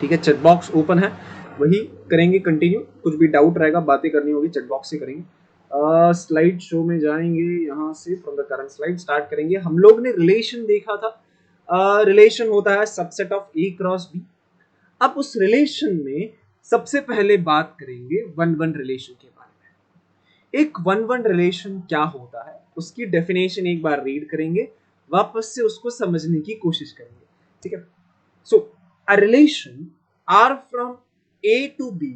ठीक है, chat box open है, वही करेंगे कंटिन्यू। कुछ भी डाउट रहेगा, बातें करनी होगी, चैट बॉक्स से करेंगे। स्लाइड शो में जाएंगे, यहाँ से from the current slide start करेंगे। हम लोग ने रिलेशन देखा था। रिलेशन होता है subset of A cross B. अब उस रिलेशन में सबसे पहले बात करेंगे वन वन रिलेशन के बारे में। एक वन वन रिलेशन क्या होता है, उसकी डेफिनेशन एक बार रीड करेंगे, वापस से उसको समझने की कोशिश करेंगे। ठीक है, सो a relation R from A to B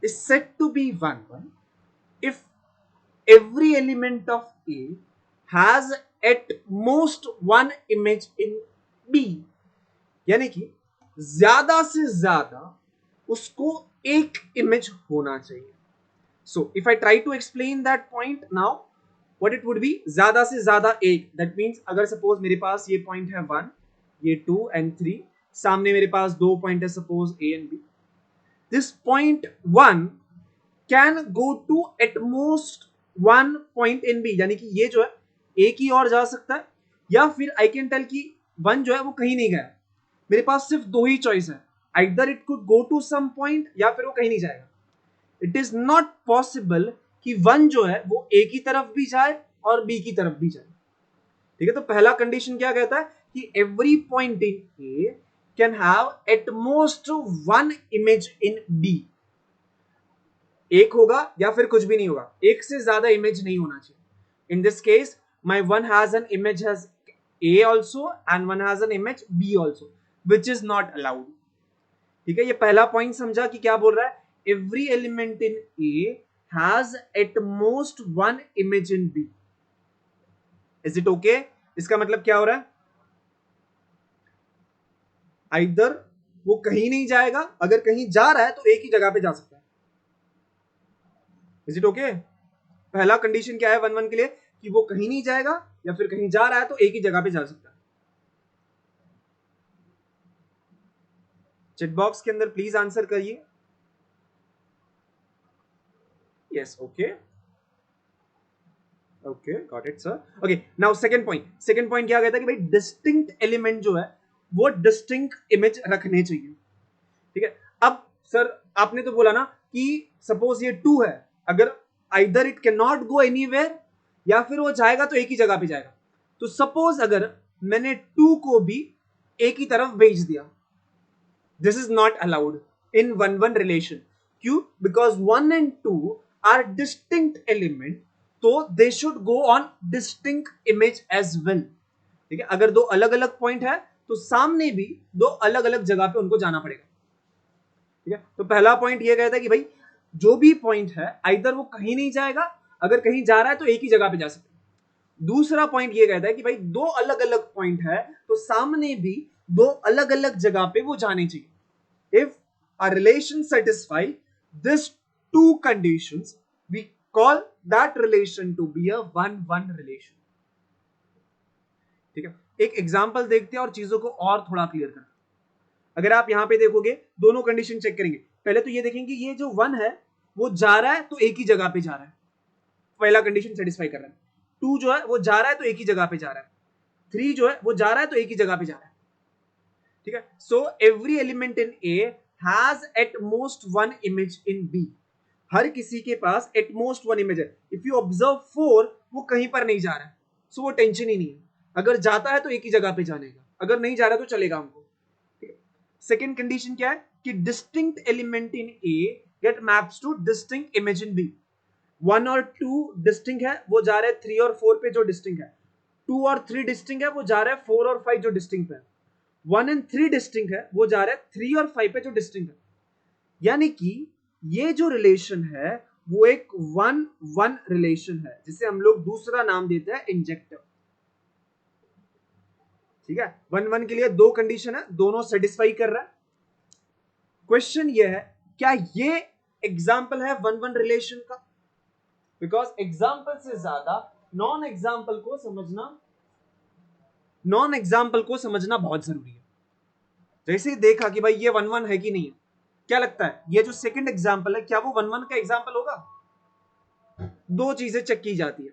is said to be one one if every element of A has at most one image in B। यानी कि ज्यादा से ज्यादा उसको एक इमेज होना चाहिए। So if I try to explain that point now, what it would be, ज्यादा से ज्यादा एक, दैट मीन्स अगर सपोज मेरे पास ये पॉइंट है 1, ये 2 एंड 3, सामने मेरे पास दो पॉइंट है suppose A and B, this point 1 can go to at most one point in B. यानी कि ये जो है ए की ओर जा सकता है, या फिर आई कैन टेल कि 1 जो है वो कहीं नहीं गया। मेरे पास सिर्फ दो ही चॉइस है, either it could go to some point या फिर वो कहीं नहीं जाएगा। इट इज नॉट पॉसिबल कि 1 जो है वो ए की तरफ भी जाए और बी की तरफ भी जाए। ठीक है, तो पहला कंडीशन क्या कहता है कि every point in A can have at most one image in B. एक होगा या फिर कुछ भी नहीं होगा, एक से ज्यादा इमेज नहीं होना चाहिए। In this case my one has an image has A also and one has an image B also, which is not allowed. ठीक है, ये पहला पॉइंट समझा कि क्या बोल रहा है, every element in A has at most one image in B. Is it okay? इसका मतलब क्या हो रहा है, आइदर वो कहीं नहीं जाएगा, अगर कहीं जा रहा है तो एक ही जगह पे जा सकता है। Is it okay? पहला कंडीशन क्या है वन वन के लिए, कि वो कहीं नहीं जाएगा या फिर कहीं जा रहा है तो एक ही जगह पे जा सकता है। चैट बॉक्स के अंदर प्लीज आंसर करिए। Yes, okay okay, got it sir. Okay, now second point. Second point क्या कहता है कि भाई डिस्टिंक्ट एलिमेंट जो है वो डिस्टिंक्ट इमेज रखने चाहिए। ठीक है, अब सर आपने तो बोला ना कि सपोज ये 2 है, अगर either it can not go anywhere या फिर वो जाएगा तो एक ही जगह पे जाएगा। तो सपोज अगर मैंने 2 को भी एक ही तरफ भेज दिया, this is not allowed in one one relation. क्यों? Because 1 and 2 are distinct element, तो they should go on distinct image as well. ठीक है, अगर दो अलग अलग पॉइंट है तो सामने भी दो अलग अलग जगह पे उनको जाना पड़ेगा। ठीक है, तो पहला पॉइंट ये कहता है कि भाई जो भी पॉइंट है आइदर वो कहीं नहीं जाएगा, अगर कहीं जा रहा है तो एक ही जगह पे जा सकता है। दूसरा पॉइंट ये कहता है कि भाई दो अलग अलग पॉइंट है तो सामने भी दो अलग अलग जगह पे वो जाने चाहिए। If a relation satisfy this two conditions, we call that relation to be a one one relation। ठीक है, एक एग्जांपल देखते हैं और चीजों को और थोड़ा क्लियर करते हैं। अगर आप यहां पे देखोगे, दोनों कंडीशन चेक करेंगे। पहले तो ये देखेंगे ये जो 1 है वो जा रहा है तो एक ही जगह पे जा रहा है, पहला कंडीशन सेटिस्फाई कर रहा है। 2 जो है वो जा रहा है तो एक ही जगह पे जा रहा है। 3 जो है वो जा रहा है तो एक ही जगह पे जा रहा है। ठीक है, so every element in A has at most one image in B. हर किसी के पास एट मोस्ट वन इमेज है। इफ यू ऑब्जर्व 4, वो कहीं पर नहीं जा रहा है, सो वो टेंशन ही नहीं है। अगर जाता है तो एक ही जगह पे जाने का, अगर नहीं जा रहा तो चलेगा हमको। सेकेंड कंडीशन क्या है कि distinct element in A get maps to distinct image in B. 1 और 2 डिस्टिंक्ट है, वो जा रहे हैं 3 और 4 पे जो डिस्टिंक्ट है। 2 और 3 डिस्टिंक्ट है, वो जा रहे हैं 4 और 5 जो डिस्टिंक्ट है। 1 एंड 3 डिस्टिंक्ट है, वो जा रहे हैं 3 और 5 पे जो डिस्टिंक्ट है। यानी कि ये जो रिलेशन है वो एक वन वन रिलेशन है, जिसे हम लोग दूसरा नाम देते हैं इंजेक्टिव। ठीक है, वन वन के लिए दो कंडीशन है, दोनों सेटिस्फाई कर रहा है। क्वेश्चन ये है, क्या ये एग्जाम्पल है वन वन रिलेशन का? बिकॉज एग्जाम्पल से ज्यादा नॉन एग्जाम्पल को समझना बहुत जरूरी है। जैसे ही देखा कि भाई ये वन वन है कि नहीं है, क्या लगता है ये जो सेकंड एग्जाम्पल है क्या वो वन वन का एग्जाम्पल होगा? दो चीजें चेक की जाती है।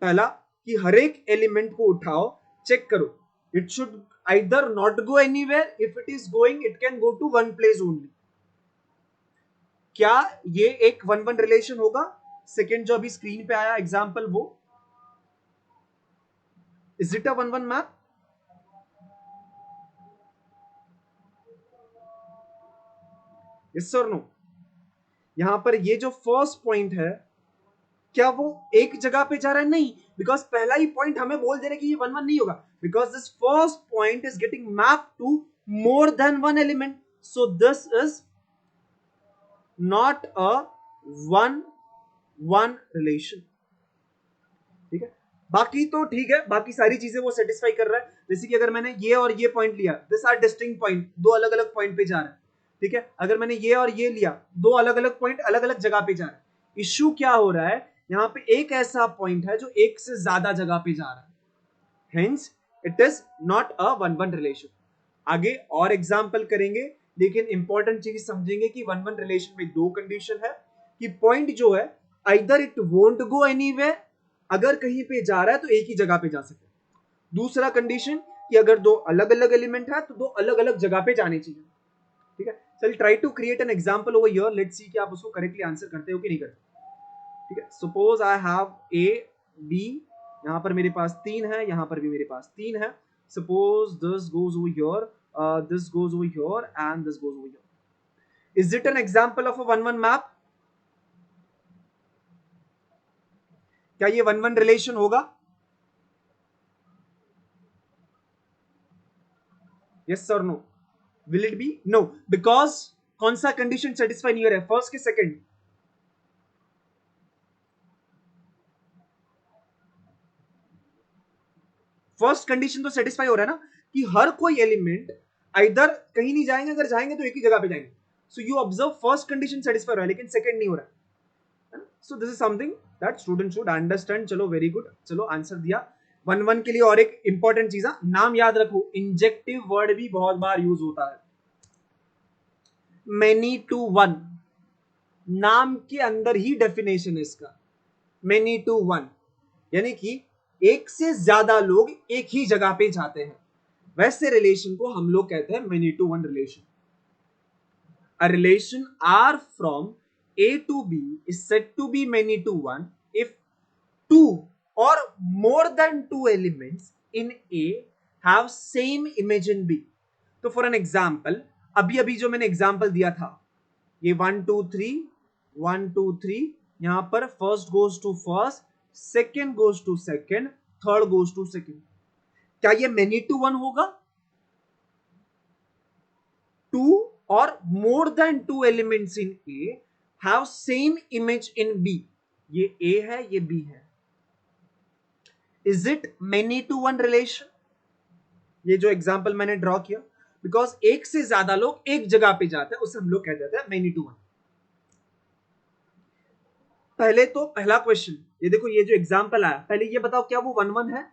पहला कि हर एक एलिमेंट को उठाओ, चेक करो, it should either not go anywhere, if it is going it can go to one place only. क्या ये एक वन वन रिलेशन होगा? सेकेंड जो अभी स्क्रीन पे आया एग्जाम्पल, वो is it a one one map? Yes और नो? यहां पर ये जो फर्स्ट पॉइंट है, क्या वो एक जगह पे जा रहा है? नहीं, बिकॉज पहला ही पॉइंट हमें बोल दे रहा है कि ये वन वन नहीं होगा, because this first point is getting map to more than one element, so this is not a one one relation. ठीक है, बाकी तो ठीक है, बाकी सारी चीजें वो सेटिस्फाई कर रहा है. जैसे कि अगर मैंने ये और ये पॉइंट लिया, दिस आर डिस्टिंक्ट पॉइंट, दो अलग अलग पॉइंट पे जा रहा है. ठीक है, अगर मैंने ये और ये लिया, दो अलग अलग पॉइंट अलग अलग जगह पे जा रहा है. इश्यू क्या हो रहा है, यहाँ पे एक ऐसा पॉइंट है जो एक से ज्यादा जगह पे जा रहा है, hence it is not a one one relation. आगे और एग्जाम्पल करेंगे, लेकिन इंपॉर्टेंट चीज समझेंगे कि वन वन रिलेशन में दो कंडीशन है कि पॉइंट जो है either it won't go anywhere, अगर कहीं पे जा रहा है तो एक ही जगह पे जा सके. दूसरा कंडीशन कि अगर दो अलग अलग एलिमेंट है तो दो अलग अलग जगह पे जाने चाहिए. ठीक है, चल try to create an example over here, let's see कि आप उसको करेक्टली आंसर करते हो कि नहीं करते. ठीक है, suppose I have A B, यहां पर मेरे पास 3 है, यहां पर भी मेरे पास 3 है. Suppose this goes over here, this goes over here and this goes over here. Is it an example of a one one map? क्या ये वन वन रिलेशन होगा? यस और no? Will it be? No, because कौन सा condition satisfy नहीं हो रहा है, फर्स्ट के सेकंड? फर्स्ट कंडीशन तो सेटिस्फाई हो रहा है ना, कि हर कोई एलिमेंट इधर कहीं नहीं जाएंगे, अगर जाएंगे तो एक ही जगह पे जाएंगे. So you observe first condition satisfy हो रहा है, लेकिन सेकंड नहीं हो रहा है. So this is something that student should understand. चलो वेरी गुड, चलो आंसर दिया. वन वन के लिए और एक इंपॉर्टेंट चीज है, नाम याद रखो, इंजेक्टिव वर्ड भी बहुत बार यूज होता है. मेनी टू वन, नाम के अंदर ही डेफिनेशन है इसका. मेनी टू वन यानी कि एक से ज्यादा लोग एक ही जगह पे जाते हैं, वैसे रिलेशन को हम लोग कहते हैं many to one relation. A relation R from A to B is said to be many to one if two or more than two elements in A have same image in B. तो for an example, अभी अभी जो मैंने example दिया था, ये 1 2 3 यहां पर first goes to first, second goes to second, third goes to second. क्या ये मेनी टू वन होगा? Two or more than two elements in A have same image in B. ये A है, ये B है. Is it many to one relation? ये जो example मैंने ड्रॉ किया, बिकॉज एक से ज्यादा लोग एक जगह पे जाते हैं, उसे हम लोग कह देते हैं मेनी टू वन. पहले तो पहला क्वेश्चन, ये देखो, ये जो एग्जांपल आया, पहले ये बताओ क्या वो वन वन है?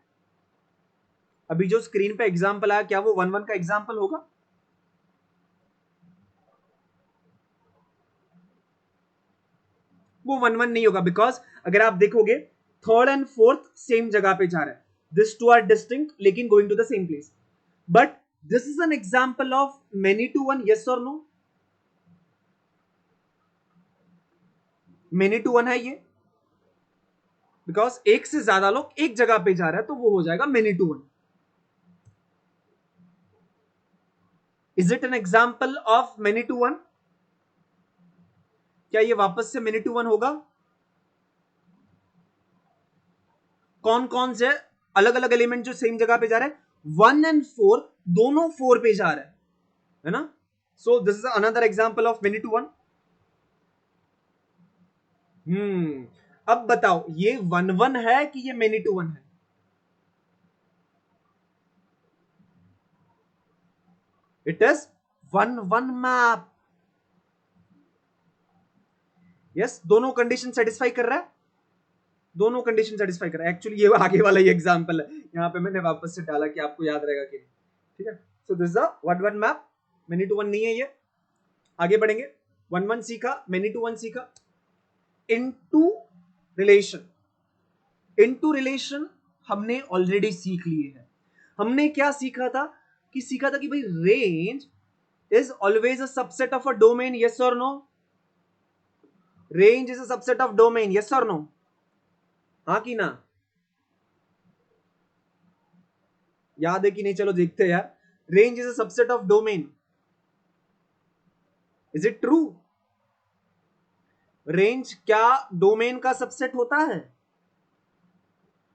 अभी जो स्क्रीन पे एग्जांपल आया, क्या वो वन वन का एग्जांपल होगा? वो वन वन नहीं होगा, बिकॉज अगर आप देखोगे थर्ड एंड फोर्थ सेम जगह पे जा रहा है, दिस टू आर डिस्टिंक्ट लेकिन going to the same place, but this is an example of many to one. Yes और नो? मेनी टू वन है ये, बिकॉज एक से ज्यादा लोग एक जगह पे जा रहा है, तो वो हो जाएगा many to one. Is it an example of many to one? क्या ये वापस से मेनी टू वन होगा? कौन कौन से अलग अलग एलिमेंट जो सेम जगह पे जा रहे हैं? 1 एंड 4 दोनों 4 पे जा रहे हैं, है ना? So this is another example of many to one. अब बताओ, ये वन वन है कि ये मेनी टू वन है? It is one one map. Yes, दोनों कंडीशन सेटिस्फाई कर रहा है, दोनों कंडीशन सेटिस्फाई कर रहा है. एक्चुअली ये आगे वाला ये एग्जांपल है, यहां पे मैंने वापस से डाला कि आपको याद रहेगा कि नहीं. ठीक है, so this is a one one map, many to one नहीं है ये. आगे बढ़ेंगे, वन वन सीखा, मेनी टू वन सीखा. इनटू रिलेशन, इनटू रिलेशन हमने ऑलरेडी सीख लिए है. हमने क्या सीखा था? कि सीखा था कि भाई range is always a subset of a domain, yes और no? Range is a subset of domain, yes और नो? हाँ कि ना? याद है कि नहीं? चलो देखते हैं यार। Range is a subset of domain, is it true? Range क्या डोमेन का सबसेट होता है?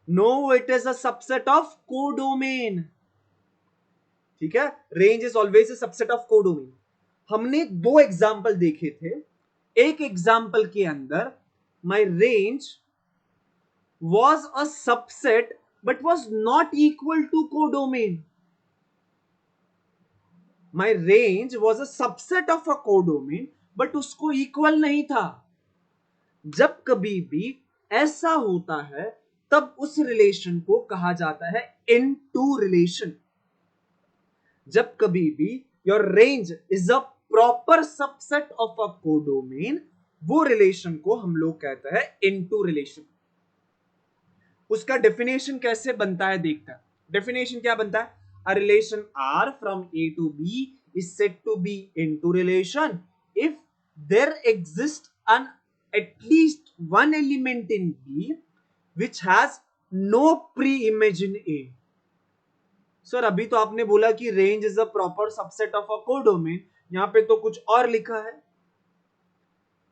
No, it is a subset of codomain. ठीक है, range is always a subset of codomain. हमने दो एग्जाम्पल देखे थे। एक एग्जाम्पल के अंदर my range was a subset but was not equal to codomain. My range was a subset of a codomain but उसको इक्वल नहीं था। जब कभी भी ऐसा होता है तब उस रिलेशन को कहा जाता है इन टू रिलेशन। जब कभी भी your range is a proper subset of a codomain, वो रिलेशन को हम लोग कहते हैं इनटू रिलेशन। उसका डेफिनेशन कैसे बनता है देखता है। डेफिनेशन क्या बनता है? A relation R from A to B is said to be into relation if there exist an at least one element in B which has no pre-image in A। Sir अभी तो आपने बोला कि range is a proper subset of a codomain, यहां पे तो कुछ और लिखा है।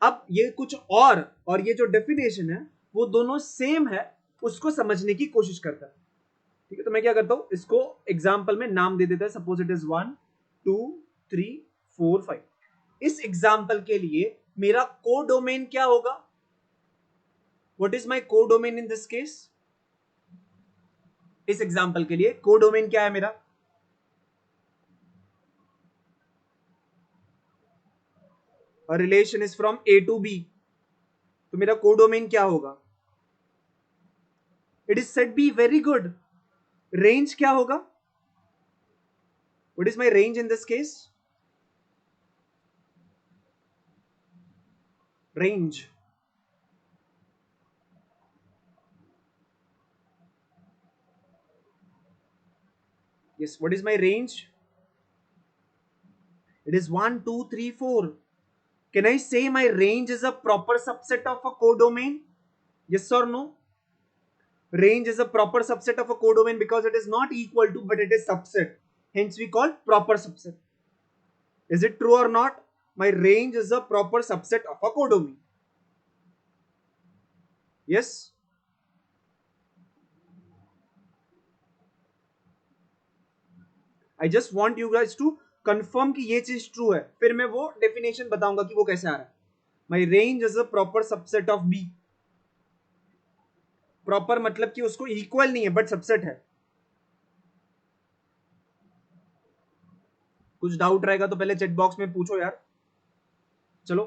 अब ये कुछ और ये जो डेफिनेशन है वो दोनों सेम है, उसको समझने की कोशिश करता है। ठीक है, तो मैं क्या करता हूं, इसको एग्जाम्पल में नाम दे देता है। Suppose it is 1 2 3 4 5। इस एग्जाम्पल के लिए मेरा कोडोमेन क्या होगा? What is my codomain in this case? इस एग्जाम्पल के लिए कोडोमेन क्या है मेरा? A relation is from A to B, तो मेरा कोडोमेन क्या होगा? It is said B, very good. Range क्या होगा? What is my range in this case? Range, yes, what is my range? It is 1 2 3 4। can I say my range is a proper subset of a codomain? Yes or no? Range is a proper subset of a codomain because it is not equal to but it is subset, hence we call proper subset। is it true or not? My range is a proper subset of a codomain, yes? I just want you guys to confirm कि ये चीज true है, फिर मैं वो definition बताऊंगा कि वो कैसे आ रहा है। My range is a proper subset of B. Proper मतलब कि उसको इक्वल नहीं है बट सबसेट है। कुछ डाउट रहेगा तो पहले चैट बॉक्स में पूछो यार। चलो,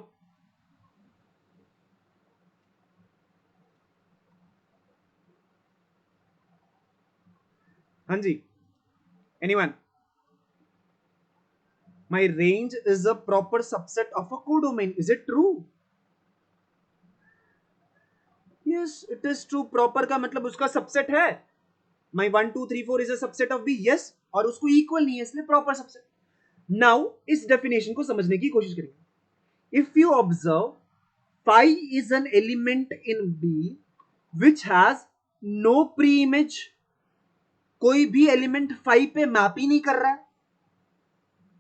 हाँ जी, anyone? My range is a proper subset of a codomain, is it true? Yes, it is true. Proper का मतलब उसका सबसेट है। My 1 2 3 4 is a subset of B, yes, और उसको इक्वल नहीं है इसलिए प्रॉपर सबसेट। नाउ इस डेफिनेशन को समझने की कोशिश करेंगे। If you observe, phi is an element in B which has no pre-image। कोई भी एलिमेंट phi पे मैप ही नहीं कर रहा है।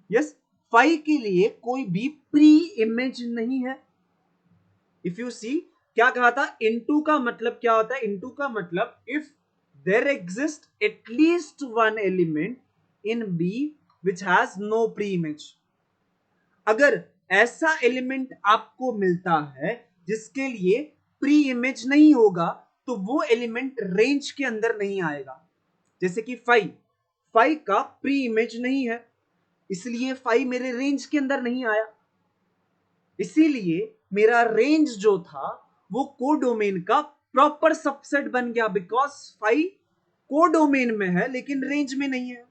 यस, phi के लिए कोई भी प्री इमेज नहीं है। इफ यू सी, क्या कहा था? इनटू का मतलब क्या होता है? इनटू का मतलब if there exist at least one element in B which has no pre image. अगर ऐसा एलिमेंट आपको मिलता है जिसके लिए प्री इमेज नहीं होगा तो वो एलिमेंट रेंज के अंदर नहीं आएगा। जैसे कि 5 का प्री इमेज नहीं है, इसलिए 5 मेरे रेंज के अंदर नहीं आया। इसीलिए मेरा रेंज जो था वो कोडोमेन का प्रॉपर सबसेट बन गया, बिकॉज 5 कोडोमेन में है लेकिन रेंज में नहीं है।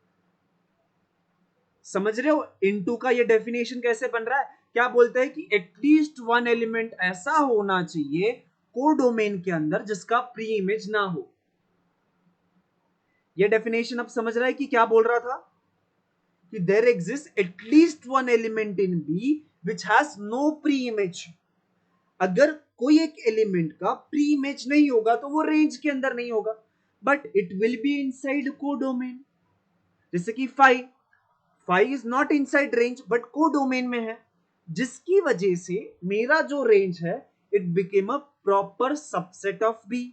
समझ रहे हो इनटू का ये डेफिनेशन कैसे बन रहा है? क्या बोलते हैं कि एटलीस्ट वन एलिमेंट ऐसा होना चाहिए कोडोमेन के अंदर जिसका प्री इमेज ना हो। ये डेफिनेशन अब समझ रहा है कि क्या बोल रहा था? कि there exist at least one element in B which has no pre image. अगर कोई एक एलिमेंट का प्री इमेज नहीं होगा तो वो रेंज के अंदर नहीं होगा, but it will be inside codomain. जैसे कि 5 is not inside range but codomain में है, जिसकी वजह से मेरा जो रेंज है it became a proper subset of B.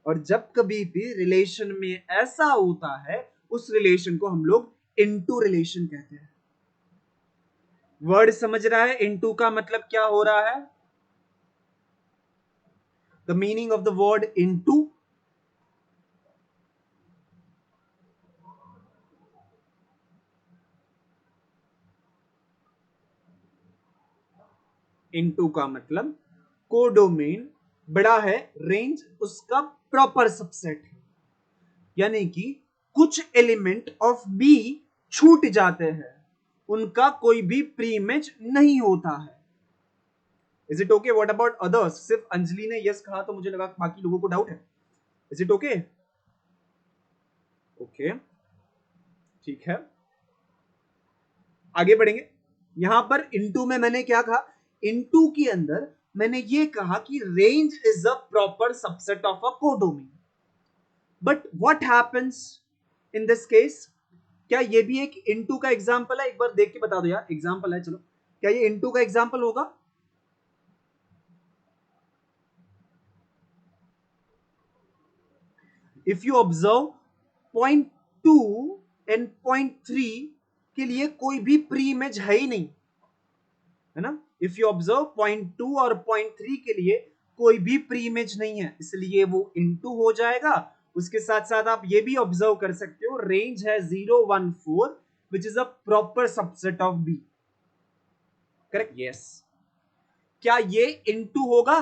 और जब कभी भी रिलेशन में ऐसा होता है उस रिलेशन को हम लोग इनटू रिलेशन कहते हैं। वर्ड समझ रहा है इनटू का मतलब क्या हो रहा है? The meaning of the word into, into का मतलब कोडोमेन बड़ा है, रेंज उसका प्रॉपर सबसेट है। यानी कि कुछ एलिमेंट ऑफ बी छूट जाते हैं, उनका कोई भी प्री इमेज नहीं होता है। Is it okay? What about others? सिर्फ अंजलि ने यस कहा तो मुझे लगा बाकी लोगों को डाउट है। Is it okay? ओके, ठीक है, आगे बढ़ेंगे। यहां पर इनटू में मैंने क्या कहा? इनटू के अंदर मैंने ये कहा कि range is a proper subset of a codomain. But what happens in this case? क्या ये भी एक इनटू का एग्जांपल है? एक बार देख के बता दो यार, एग्जांपल है, चलो क्या ये इनटू का एग्जांपल होगा? If you observe point 2 and point 3 के लिए कोई भी प्री इमेज है ही नहीं, है ना? इफ यू ऑब्जर्व पॉइंट 2 और पॉइंट 3 के लिए कोई भी प्री इमेज नहीं है, इसलिए वो इनटू हो जाएगा। उसके साथ साथ आप ये भी ऑब्जर्व कर सकते हो रेंज है 014 which is a proper subset of B. Correct? Yes. क्या ये इनटू होगा?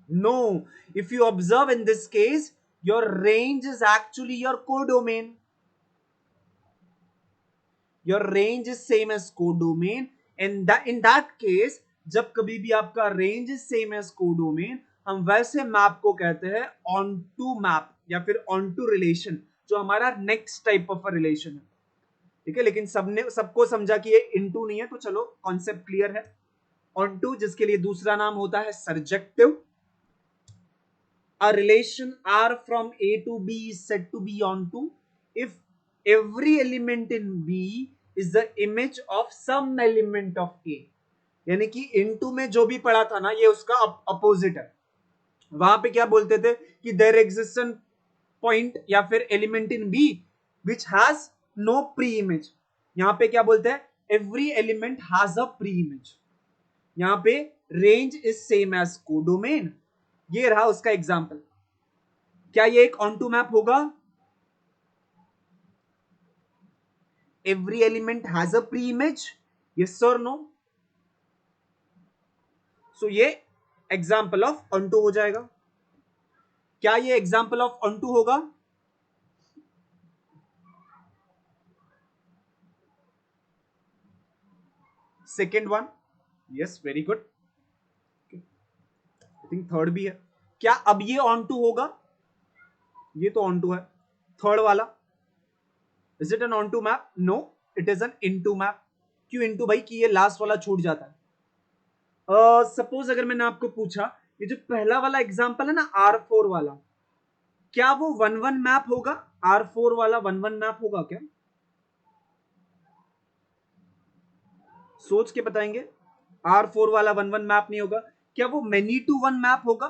No. If you observe in this case, your range is actually your codomain. Your range is same as codomain. And in that case, जब कभी भी आपका range is same as codomain, हम वैसे map को कहते हैं onto मैप या फिर onto रिलेशन, जो हमारा next type of a relation है। ठीक है, लेकिन सबको समझा कि ये इनटू नहीं है, तो चलो कॉन्सेप्ट क्लियर है। onto जिसके लिए दूसरा नाम होता है surjective. A relation R from A to B is said to be onto if every element in B is the image of some element of A। यानी कि इनटू में जो भी पढ़ा था ना, ये उसका अपोजिट है। वहां पे क्या बोलते थे कि देयर एग्जिस्ट एन पॉइंट या फिर element in B which has no pre image. यहां पे क्या बोलते हैं? Every element has a pre image. यहां पे range is same as codomain. ये रहा उसका एग्जांपल। क्या ये एक ऑन टू मैप होगा? Every element has a pre image, yes और नो? सो ये एग्जांपल ऑफ ऑन टू हो जाएगा। क्या ये एग्जांपल ऑफ ऑन टू होगा? Second one, yes, very good. I think third भी है। क्या अब ये ऑन टू होगा? ये तो ऑन टू है। थर्ड वाला, is it an onto map? No, it is an into map. क्यों इन टू भाई? कि ये लास्ट वाला छूट जाता है। सपोज अगर मैंने आपको पूछा ये जो पहला वाला एग्जांपल है ना R4 वाला, क्या वो 1-1 मैप होगा? R4 वाला 1-1 मैप होगा क्या? सोच के बताएंगे। R4 वाला 1-1 मैप नहीं होगा। क्या वो मेनी टू वन मैप होगा?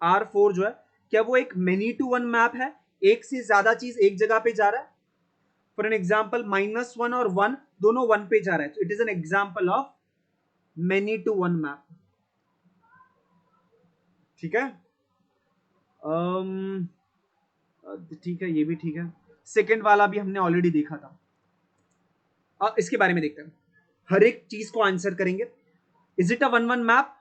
R4 जो है, क्या वो एक मेनी टू वन मैप है? एक से ज्यादा चीज एक जगह पे जा रहा है। फॉर एन एग्जाम्पल -1 और 1 दोनों 1 पे जा रहा है, तो it is an example of many to one map. ठीक है, ठीक है, ये भी ठीक है। सेकेंड वाला भी हमने ऑलरेडी देखा था। अब इसके बारे में देखते हैं। हर एक चीज को आंसर करेंगे। Is it a 1-1 map?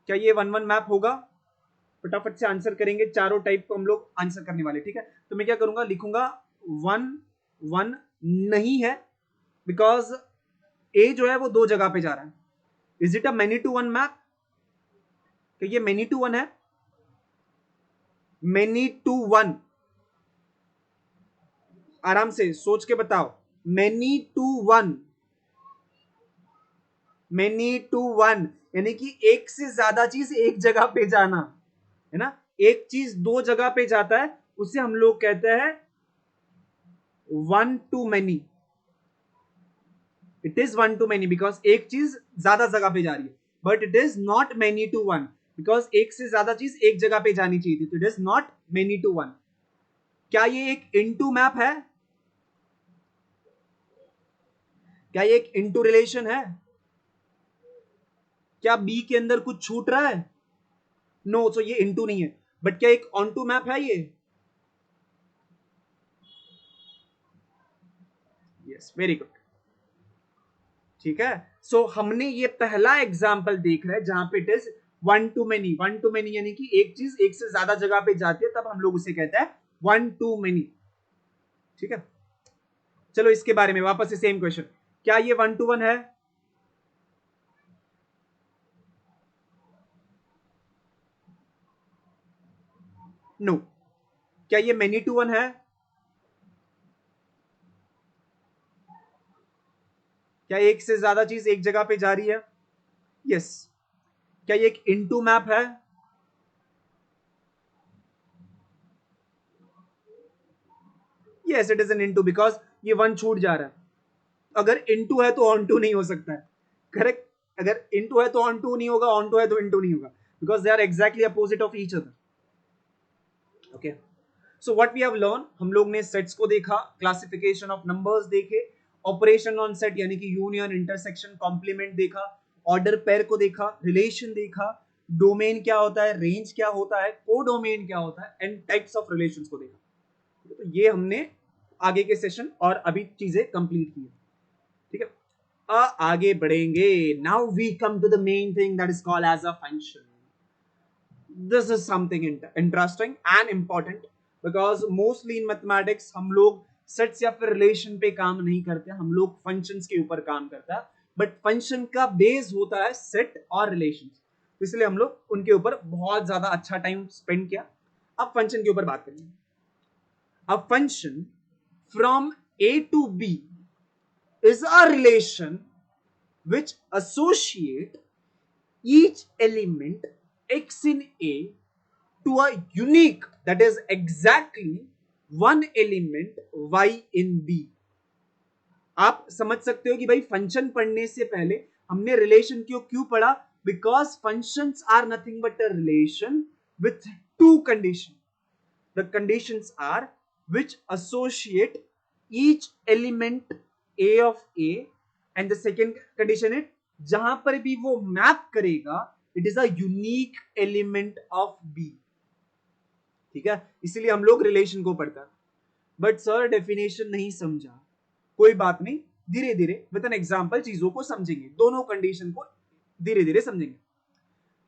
क्या ये 1-1 मैप होगा? फटाफट से आंसर करेंगे। चारों टाइप को हम लोग आंसर करने वाले। ठीक है, तो मैं क्या करूंगा, लिखूंगा 1-1 नहीं है, बिकॉज ए जो है वो दो जगह पे जा रहा है। Is it a many to one map? कि ये मेनी टू वन है, मेनी टू वन, आराम से सोच के बताओ, many to one, many to one यानी कि एक से ज्यादा चीज एक जगह पे जाना है ना, एक चीज दो जगह पे जाता है उसे हम लोग कहते हैं one to many, it is one to many because एक चीज ज्यादा जगह पे जा रही है, but it is not many to one because एक से ज्यादा चीज एक जगह पे जानी चाहिए थी, तो it is not many to one. क्या ये एक इनटू मैप है? क्या ये एक इनटू रिलेशन है? क्या बी के अंदर कुछ छूट रहा है? नो, तो ये इनटू नहीं है, बट क्या एक ऑन टू मैप है ये? Yes, very good. ठीक है, सो हमने ये पहला एग्जाम्पल देख रहे हैं जहां पे it is one to many, one to many यानी कि एक चीज एक से ज्यादा जगह पे जाती है तब हम लोग उसे कहते हैं वन टू मेनी। ठीक है, चलो इसके बारे में वापस से सेम क्वेश्चन, क्या ये वन टू वन है? नो। क्या ये मेनी टू वन है? क्या एक से ज्यादा चीज एक जगह पे जा रही है? यस। क्या ये एक इनटू मैप है? Yes, it is N into because ये वन छूट जा रहा है। अगर इनटू है तो ऑन टू नहीं हो सकता है, करेक्ट? अगर इनटू है तो ऑन टू नहीं होगा, ऑन टू है तो इनटू नहीं होगा, because they are exactly opposite of each other. Okay, so what we have learn, हम लोग ने सेट्स को देखा, क्लासिफिकेशन ऑफ नंबर्स देखे, ऑपरेशन ऑन सेट यानी कि यूनियन, इंटरसेक्शन, कॉम्प्लीमेंट देखा, ऑर्डर पेयर को देखा, रिलेशन देखा, डोमेन क्या होता है, रेंज क्या होता है, कोडोमेन क्या होता है, एंड टाइप्स ऑफ रिलेशंस को देखा। तो ये हमने आगे के सेशन और अभी चीजें कंप्लीट की है। ठीक है, आगे बढ़ेंगे। Now we come to the main thing that is called as a function. This is something interesting and important because mostly in mathematics हम लोग सेट्स या फिर रिलेशन पे काम नहीं करते, हम लोग फंक्शंस के ऊपर काम करता है, बट फंक्शन का बेस होता है सेट और रिलेशन, तो इसलिए हम लोग उनके ऊपर बहुत ज्यादा अच्छा टाइम स्पेंड किया। अब फंक्शन के ऊपर बात करेंगे। A function from A to B is a relation which associate each element x in A to a unique, that is exactly one element y in B। आप समझ सकते हो कि भाई फंक्शन पढ़ने से पहले हमने रिलेशन क्यों पढ़ा, because functions are nothing but a relation with two condition. The conditions are which associate each element A of A, and the second condition is जहां पर भी वो मैप करेगा it is a unique element of B। ठीक है, इसीलिए हम लोग रिलेशन को पढ़ते हैं। बट सर डेफिनेशन नहीं समझा, कोई बात नहीं, धीरे धीरे विद एन एग्जांपल चीजों को समझेंगे, दोनों कंडीशन को धीरे धीरे समझेंगे।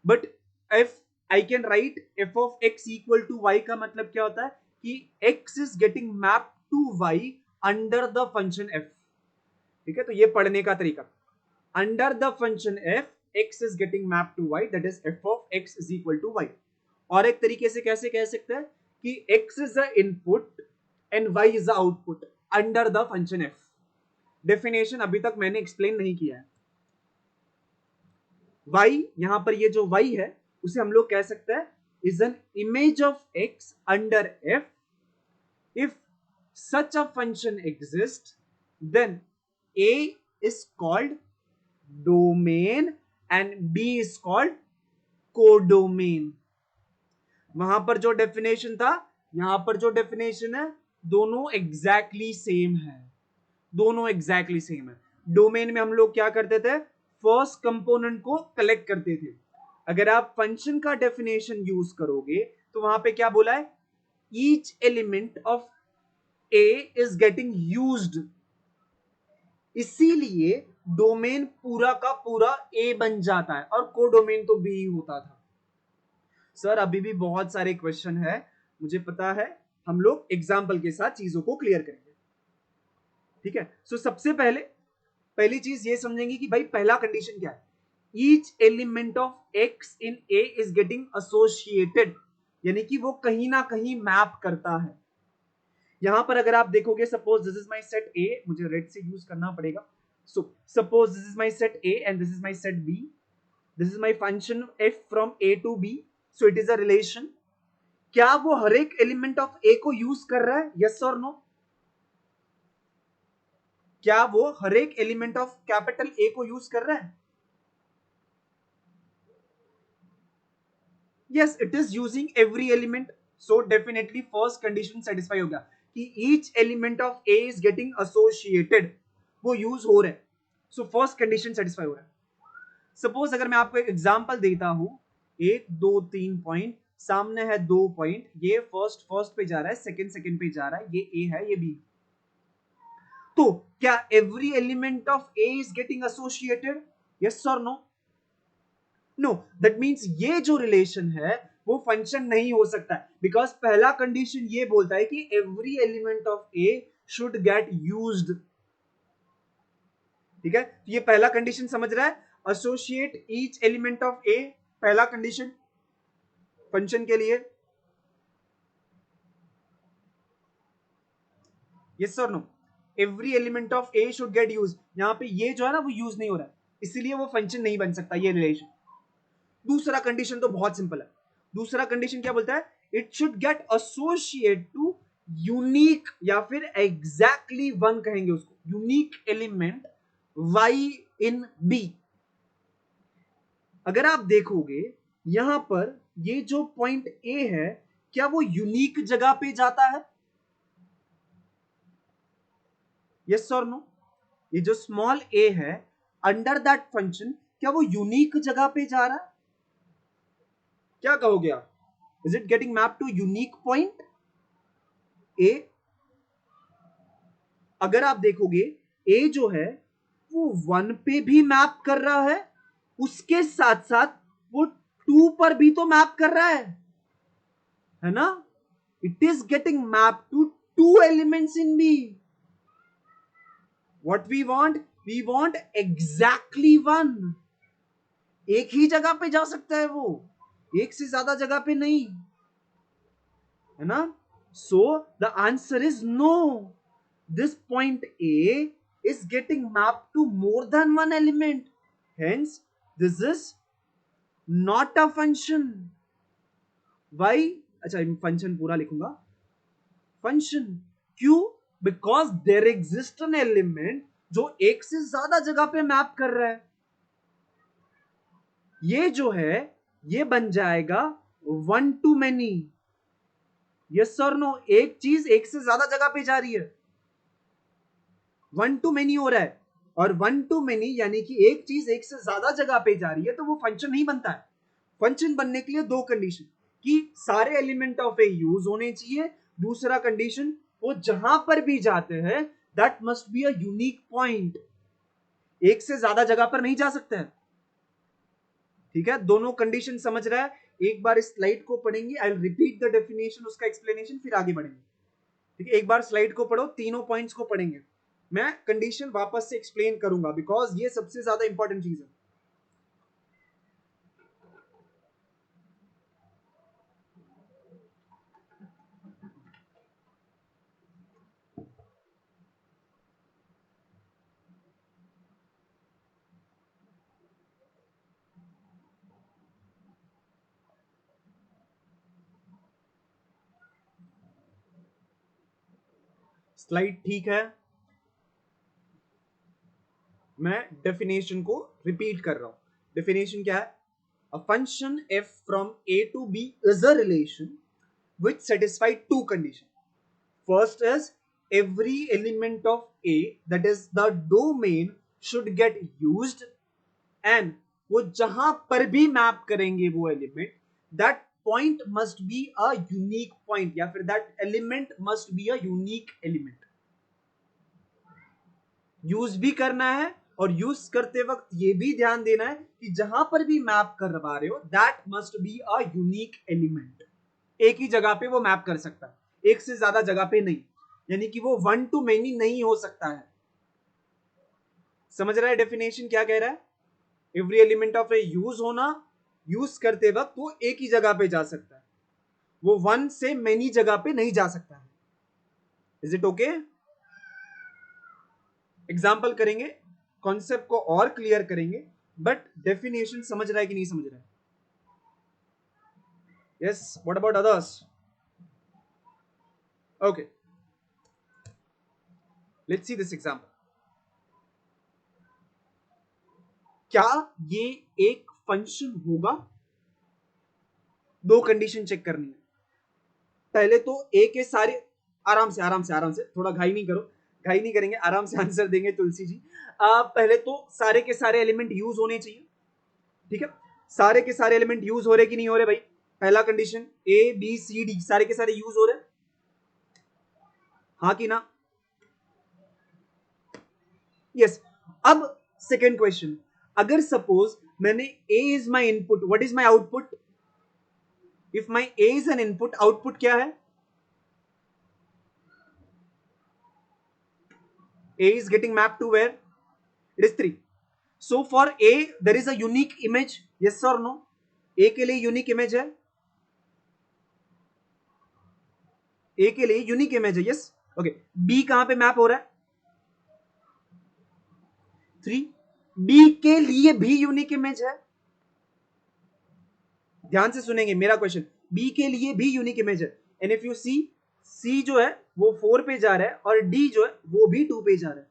But if I can write f of x equal to y का मतलब क्या होता है कि x is getting map to y under the function f. ठीक है, तो ये पढ़ने का तरीका, under the function f x is getting map to y, that is f of x is equal to y. और एक तरीके से कैसे कह सकते हैं कि x is the input and y is the output under the function f. Definition अभी तक मैंने एक्सप्लेन नहीं किया है। y, यहां पर ये जो y है उसे हम लोग कह सकते हैं is an image of x under f। If such a function exist then a is called domain and b is called codomain। वहां पर जो डेफिनेशन था, यहां पर जो डेफिनेशन है, दोनों एग्जैक्टली सेम है, दोनों एग्जैक्टली सेम है। डोमेन में हम लोग क्या करते थे, फर्स्ट कंपोनेंट को कलेक्ट करते थे। अगर आप फंक्शन का डेफिनेशन यूज करोगे तो वहां पे क्या बोला है, each element of A is getting used, इसीलिए डोमेन पूरा का पूरा ए बन जाता है और कोडोमेन तो बी होता था। सर अभी भी बहुत सारे क्वेश्चन है, मुझे पता है, हम लोग एग्जाम्पल के साथ चीजों को क्लियर करेंगे। ठीक है, सो सबसे पहले पहली चीज ये समझेंगे कि भाई पहला कंडीशन क्या है, each element of x in A is getting associated, यानी कि वो कहीं ना कहीं मैप करता है। यहां पर अगर आप देखोगे, suppose this is my set A, मुझे रेड से यूज करना पड़ेगा। So suppose this is my set A and this is my set B, this is my function f from A to B, so it is a relation. क्या वो हर एक element of ए को use कर रहा है, yes और no? क्या वो हर एक एलिमेंट ऑफ कैपिटल ए को यूज कर रहा है? yes, it is using every element, so definitely first condition satisfy हो गया कि each element of A is getting associated, वो यूज हो रहा है, so first condition satisfy हो रहा है। सपोज अगर मैं आपको एक एग्जांपल देता हूं, 1 2 3 पॉइंट, सामने है 2 पॉइंट, ये फर्स्ट फर्स्ट पे जा रहा है, सेकंड सेकंड पे जा रहा है, ये ए है, ये बी। तो क्या every element of A is getting associated, yes और नो? नो, दैट मींस ये जो रिलेशन है वो फंक्शन नहीं हो सकता है, बिकॉज पहला कंडीशन ये बोलता है कि every element of A should get used. ठीक है, तो ये पहला कंडीशन समझ रहा है, associate each element of A, पहला कंडीशन फंक्शन के लिए, यस और no? Every element of A should get use, यहां पे ये जो है ना वो यूज नहीं हो रहा है, इसीलिए वो फंक्शन नहीं बन सकता ये रिलेशन। दूसरा कंडीशन तो बहुत सिंपल है, दूसरा कंडीशन क्या बोलता है, it should get associate to unique, या फिर एग्जैक्टली वन कहेंगे उसको, unique element y in B. अगर आप देखोगे यहां पर ये जो पॉइंट ए है, क्या वो यूनिक जगह पे जाता है, यस और नो? ये जो स्मॉल ए है अंडर दैट फंक्शन, क्या वो यूनिक जगह पे जा रहा है? क्या कहोगे आप, is it getting map to unique point A? अगर आप देखोगे ए जो है वो 1 पे भी मैप कर रहा है, उसके साथ साथ वो 2 पर भी तो मैप कर रहा है ना? It is getting map to 2 elements in B. What we want exactly one, एक ही जगह पे जा सकता है वो, एक से ज्यादा जगह पे नहीं, है ना? So the answer is no, this point A is getting mapped to more than one element. Hence, this is not a function. Why? अच्छा, फंक्शन पूरा लिखूंगा, फंक्शन क्यों? Because there exist an element जो एक से ज्यादा जगह पे मैप कर रहा है। ये जो है ये बन जाएगा वन टू मैनी, यस और नो? एक चीज एक से ज्यादा जगह पे जा रही है, वन टू मेनी हो रहा है, और वन टू मेनी यानी कि एक चीज एक से ज्यादा जगह पे जा रही है, तो वो फंक्शन नहीं बनता है। फंक्शन बनने के लिए 2 कंडीशन, कि सारे एलिमेंट ऑफ ए यूज होने चाहिए, दूसरा कंडीशन वो जहां पर भी जाते हैं that must be a unique point, एक से ज्यादा जगह पर नहीं जा सकते हैं। ठीक है, दोनों कंडीशन समझ रहा है? एक बार इस स्लाइड को पढ़ेंगे, I will repeat the definition, उसका एक्सप्लेनेशन, फिर आगे बढ़ेंगे। ठीक है, एक बार स्लाइड को पढ़ो, तीनों पॉइंट्स को पढ़ेंगे, मैं कंडीशन वापस से एक्सप्लेन करूंगा, बिकॉज ये सबसे ज्यादा इंपॉर्टेंट चीज है। स्लाइड ठीक है, मैं डेफिनेशन को रिपीट कर रहा हूं। डेफिनेशन क्या है? A function f from a to b is a relation which satisfy 2 conditions. First is every element of a, that is the domain, should get used, and वो जहां पर भी मैप करेंगे वो element, that point must be a unique point, या फिर that element must be a unique element. Use भी करना है, और यूज करते वक्त ये भी ध्यान देना है कि जहां पर भी मैप करवा रहे हो that must be a unique element. एक ही जगह पे वो मैप कर सकता है, एक से ज्यादा जगह पे नहीं, यानी कि वो वन टू मेनी नहीं हो सकता है। समझ रहा है डेफिनेशन क्या कह रहा है? Every element of A use करते वक्त वो एक ही जगह पे जा सकता है, वो वन से मेनी जगह पे नहीं जा सकता है। Is it okay? एग्जाम्पल करेंगे, कॉन्सेप्ट को और क्लियर करेंगे, बट डेफिनेशन समझ रहा है कि नहीं समझ रहा है? Yes, what about others? Okay, let's see this example. क्या ये एक फंक्शन होगा? दो कंडीशन चेक करनी है। पहले तो ए के सारे, आराम से आराम से आराम से, थोड़ा घाई नहीं करो, घाई नहीं करेंगे, आराम से आंसर देंगे तुलसी जी। पहले तो सारे के सारे एलिमेंट यूज होने चाहिए, ठीक है? सारे के सारे एलिमेंट यूज हो रहे कि नहीं हो रहे भाई? पहला condition, A B C D सारे के सारे यूज हो रहे, हाँ कि ना? यस। अब सेकेंड क्वेश्चन, अगर सपोज मैंने A is my input, what is my output? If my A is an input, output क्या है? A is getting mapped to where? It is 3. So for A there is a unique image, yes or no? A के लिए unique image है, A के लिए unique image है, yes? Okay. B कहां पे मैप हो रहा है? 3. B के लिए भी unique image है, ध्यान से सुनेंगे मेरा क्वेश्चन, B के लिए भी unique image है, and if you see C जो है वो 4 पे जा रहा है और D जो है वो भी 2 पे जा रहा है.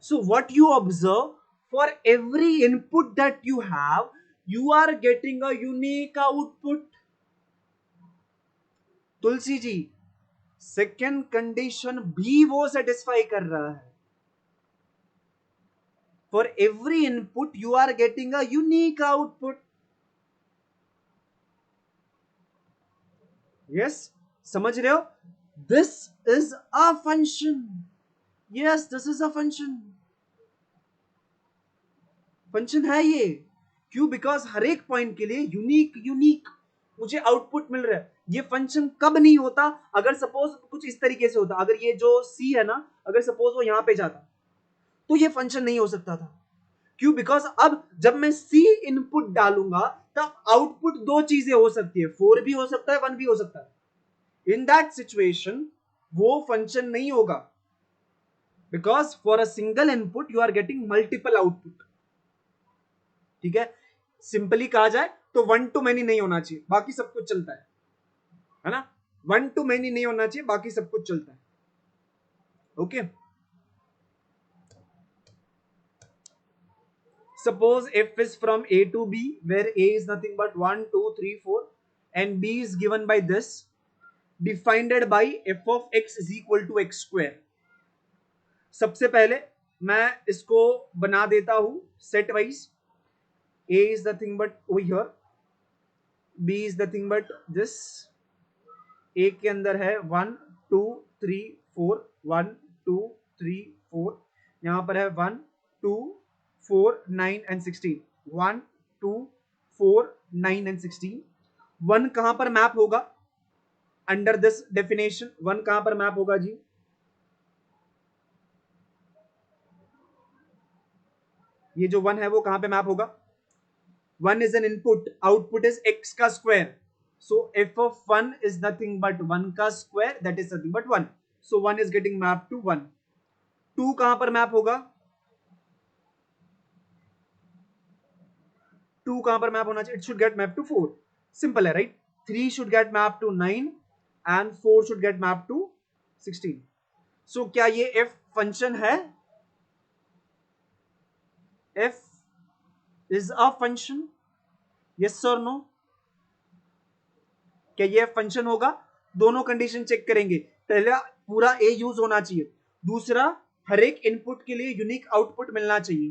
So what you observe, for every input that you have, you are getting a unique output. Tulsi ji, second condition भी वो सेटिस्फाई कर रहा है। For every input you are getting a unique output. Yes, समझ रहे हो? This is a function. Yes, this is a function. Function है ये, क्यों? बिकॉज हर एक पॉइंट के लिए यूनिक यूनिक मुझे आउटपुट मिल रहा है। ये फंक्शन कब नहीं होता? अगर सपोज कुछ इस तरीके से होता, अगर ये जो सी है ना, अगर सपोज वो यहां पे जाता तो ये फंक्शन नहीं हो सकता था। क्यों? बिकॉज अब जब मैं सी इनपुट डालूंगा तब आउटपुट दो चीजें हो सकती है, 4 भी हो सकता है, 1 भी हो सकता है। इन दैट सिचुएशन वो फंक्शन नहीं होगा, because for a single input you are getting multiple output. ठीक है, सिंपली कहा जाए तो 1 to many नहीं होना चाहिए, बाकी सब कुछ चलता है ना? 1 to many नहीं होना चाहिए, बाकी सब कुछ चलता है। Okay, suppose f is from a to b, where a is nothing but 1 2 3 4 and b is given by this, defined by f of x is equal to x square. सबसे पहले मैं इसको बना देता हूं set wise. a is nothing but over here, b is nothing but this, a के अंदर है 1 2 3 4, 1 2 3 4, यहां पर है 1 2 4 9 एंड 16, 1 2 4 9 एंड 16। 1 कहां पर मैप होगा? अंडर दिस डेफिनेशन 1 कहां पर मैप होगा जी? ये जो 1 है वो कहां पे मैप होगा? 1 is an input, output is x का square, so f of 1 is nothing but 1 का square, that is nothing but 1, so 1 is getting mapped to 1. 2 कहां पर मैप होगा? 2 कहां पर मैप होना चाहिए? it should get mapped to 4. Simple है, right? 3 should get mapped to 9 and 4 should get mapped to 16. so क्या ये f फंक्शन है? f is a function, yes or no? क्या ये फंक्शन होगा? दोनों कंडीशन चेक करेंगे, पहला पूरा ए यूज होना चाहिए, दूसरा हर एक इनपुट के लिए यूनिक आउटपुट मिलना चाहिए।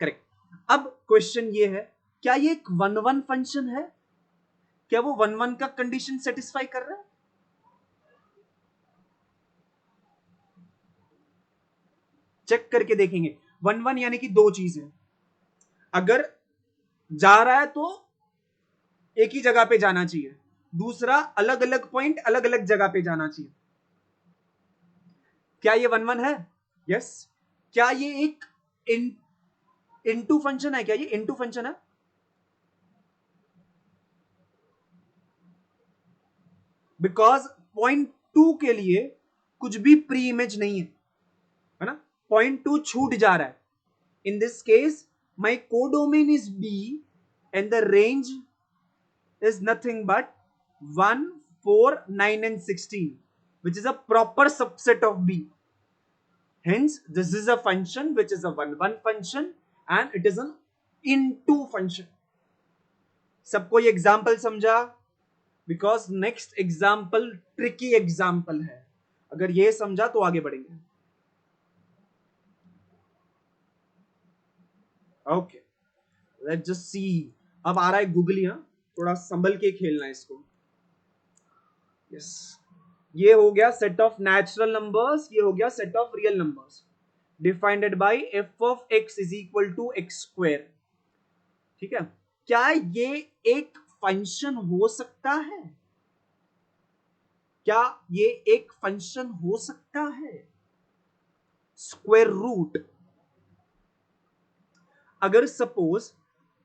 करेक्ट। अब क्वेश्चन ये है, क्या ये एक 1-1 फंक्शन है? क्या वो 1-1 का कंडीशन सेटिस्फाई कर रहा है? चेक करके देखेंगे। 1-1 यानी कि दो चीजें, अगर जा रहा है तो एक ही जगह पे जाना चाहिए, दूसरा अलग अलग पॉइंट अलग अलग जगह पे जाना चाहिए। क्या ये 1-1 है? यस। क्या ये एक इनटू फंक्शन है क्या? ये इनटू फंक्शन है? बिकॉज पॉइंट टू के लिए कुछ भी प्री इमेज नहीं है ना? पॉइंट टू छूट जा रहा है. In this case my codomain is B and the range is nothing but 1, 4, 9 and 16, which is a proper subset of B. Hence, this is a function which is a 1 function and it is an into function. सबको ये example समझा? Because next example tricky example है. अगर ये समझा तो आगे बढ़ेंगे. Okay, let's just see. अब आ रहा है गूगलियां, थोड़ा संभल के खेलना है इसको. यस, ये हो गया सेट ऑफ नेचुरल नंबर्स, ये हो गया set of real numbers defined by f of x is equal to x square. ठीक है, क्या ये एक फंक्शन हो सकता है? क्या ये एक फंक्शन हो सकता है? Square root. अगर सपोज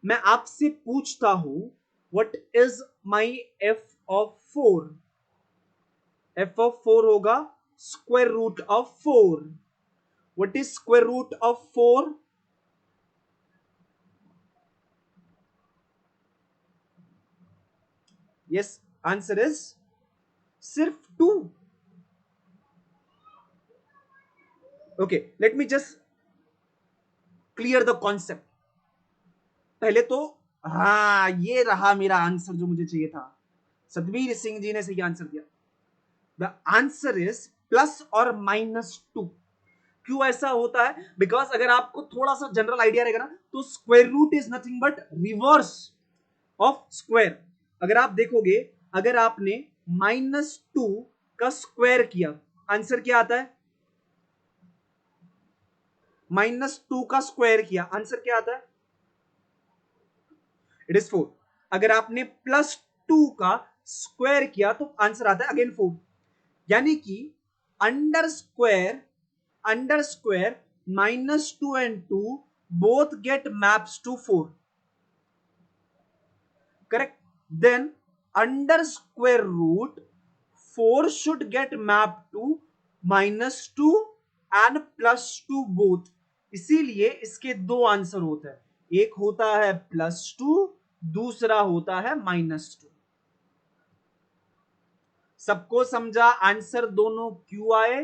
मैं आपसे पूछता हूं what is my f of 4, f of 4 होगा square root of 4. What is square root of 4? Yes, answer is सिर्फ 2. Okay, let me just clear the concept. पहले तो हाँ, ये रहा मेरा आंसर जो मुझे चाहिए था. सतबीर सिंह जी ने सही आंसर दिया. द आंसर इज प्लस और -2. क्यों ऐसा होता है? बिकॉज अगर आपको थोड़ा सा जनरल आइडिया रहेगा ना, तो square root is nothing but reverse of square. अगर आप देखोगे, अगर आपने -2 का स्क्वायर किया, आंसर क्या आता है? -2 का स्क्वायर किया, आंसर क्या आता है? It is 4. अगर आपने +2 का स्क्वायर किया तो आंसर आता है अगेन 4. यानी कि under square -2 and 2 both get maps to 4. Correct? Then under square root 4 should get mapped to -2 and +2 both. इसीलिए इसके दो आंसर होते हैं. एक होता है +2, दूसरा होता है -2. सबको समझा? आंसर दोनों क्यों आए,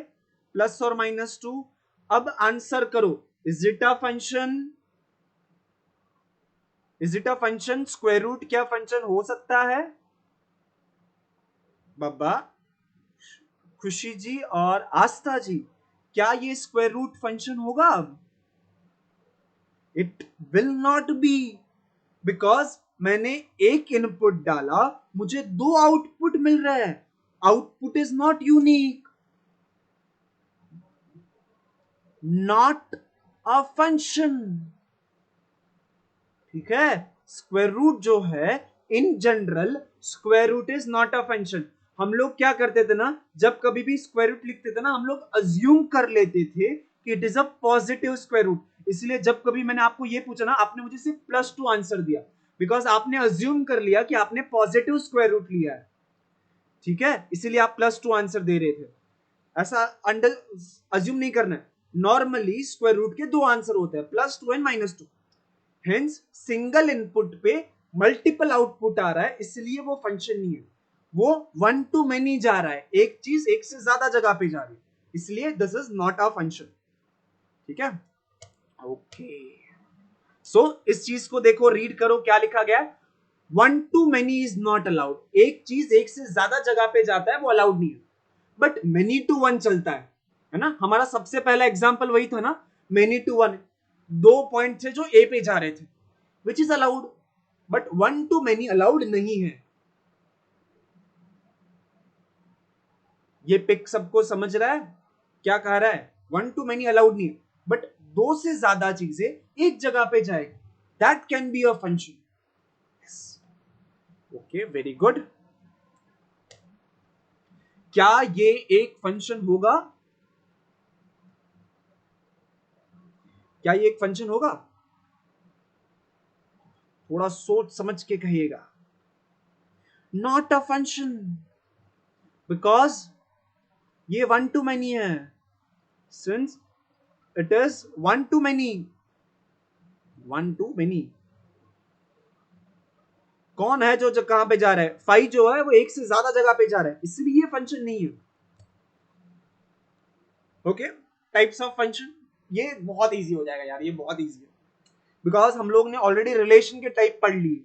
प्लस और -2. अब आंसर करो, is it a function? Is it a function? Square root क्या फंक्शन हो सकता है? बाबा खुशी जी और आस्था जी, क्या ये स्क्वायर रूट फंक्शन होगा? अब it will not be, because मैंने एक इनपुट डाला, मुझे दो आउटपुट मिल रहे हैं. Output is not unique, not a function. ठीक है, स्क्वायर रूट जो है, in general square root is not a function. हम लोग क्या करते थे ना, जब कभी भी स्क्वायर रूट लिखते थे ना, हम लोग अज्यूम कर लेते थे कि it is a positive square root. इसलिए जब कभी मैंने आपको ये पूछा ना, आपने मुझे सिर्फ +2 आंसर दिया, बिकॉज आपने अज्यूम कर लिया कि आपने पॉजिटिव स्क्वायर रूट लिया है. ठीक है, इसीलिए आप +2 आंसर दे रहे थे. ऐसा अंडर अज्यूम नहीं करना है. नॉर्मली स्क्वायर रूट के दो आंसर होते हैं, +2 एंड -2. हेंस सिंगल इनपुट पे मल्टीपल आउटपुट आ रहा है, इसलिए वो फंक्शन नहीं है. वो 1 to many जा रहा है, एक चीज एक से ज्यादा जगह पे जा रही है, इसलिए this is not a function. ठीक है, ओके. सो इस चीज को देखो, रीड करो क्या लिखा गया है. 1 to many is not allowed. एक चीज एक से ज्यादा जगह पे जाता है, वो अलाउड नहीं है. बट many to 1 चलता है ना. हमारा सबसे पहला एग्जांपल वही था ना, many to 1. दो पॉइंट थे जो ए पे जा रहे थे, which is allowed. But 1 to many allowed नहीं है. ये पिक सबको समझ रहा है क्या कह रहा है? 1 to many अलाउड नहीं है, बट दो से ज्यादा चीजें एक जगह पे जाएगी, that can be a function. Okay, very good. क्या ये एक फंक्शन होगा? क्या ये एक फंक्शन होगा? थोड़ा सोच समझ के कहिएगा। नॉट अ फंक्शन, बिकॉज ये वन टू मैनी है। Since it is one to many, one two many. कौन है जो कहां पे जा रहा है? फाइव जो है वो एक से ज्यादा जगह पे जा रहा है, इसलिए ये फंक्शन नहीं है। ओके, टाइप्स ऑफ फंक्शन, ये बहुत इजी हो जाएगा यार, ये बहुत इजी है, बिकॉज हम लोग ने ऑलरेडी रिलेशन के टाइप पढ़ लिए।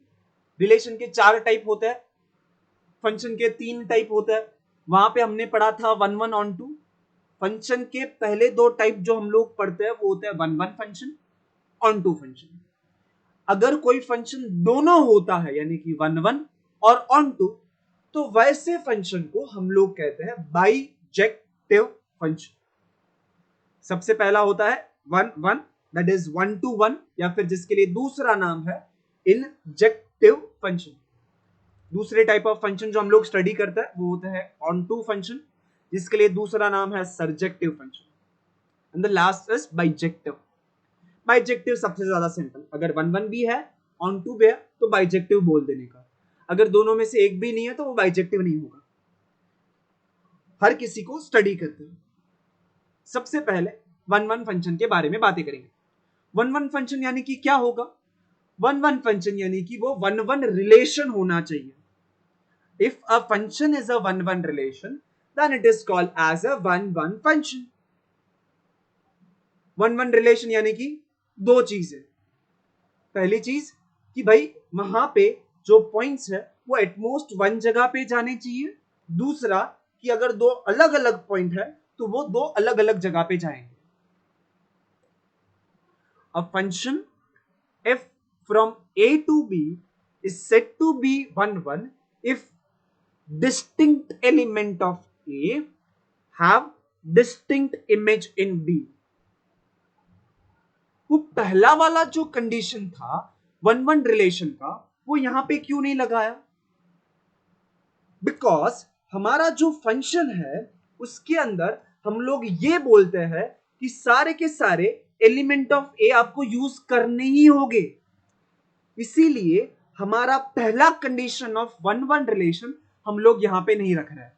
रिलेशन के 4 टाइप होते हैं, फंक्शन के 3 टाइप होते हैं। वहां पे हमने पढ़ा था one one onto. Function के पहले 2 टाइप जो हम लोग पढ़ते हैं वो होते हैं one one function, onto function. अगर कोई फंक्शन दोनों होता है यानी कि वन वन और ऑन टू, तो वैसे फंक्शन को हम लोग कहते हैं बाइजेक्टिव फंक्शन। सबसे पहला होता है one one, that is one to one, या फिर जिसके लिए दूसरा नाम है इंजेक्टिव फंक्शन। दूसरे टाइप ऑफ फंक्शन जो हम लोग स्टडी करते हैं वो होता है ऑन टू फंक्शन, जिसके लिए दूसरा नाम है surjective function. And the last is bijective. Bijective सबसे ज्यादा सिंपल, अगर वन वन भी है ऑन टू भी है तो बाइजेक्टिव बोल देने का। अगर दोनों में से एक भी नहीं है तो वो बाइजेक्टिव नहीं होगा। हर किसी को स्टडी करते हैं। सबसे पहले वन वन फंक्शन के बारे में बातें करेंगे। वन वन फंक्शन यानी कि क्या होगा? वन वन फंक्शन यानी कि वो वन वन रिलेशन होना चाहिए। If a function is a one one relation, then it is called as a one one function. One one relation यानी कि दो चीजें। पहली चीज कि भाई वहां पे जो पॉइंट्स है वो एटमोस्ट वन जगह पे जाने चाहिए। दूसरा कि अगर दो अलग अलग पॉइंट है तो वो दो अलग अलग जगह पे जाएंगे। A function f from a to b is said to be one one if distinct element of a have distinct image in b. वो पहला वाला जो कंडीशन था वन वन रिलेशन का, वो यहां पे क्यों नहीं लगाया? बिकॉज हमारा जो फंक्शन है उसके अंदर हम लोग ये बोलते हैं कि सारे के सारे एलिमेंट ऑफ ए आपको यूज करने ही होंगे। इसीलिए हमारा पहला condition of one one relation हम लोग यहां पे नहीं रख रहे हैं,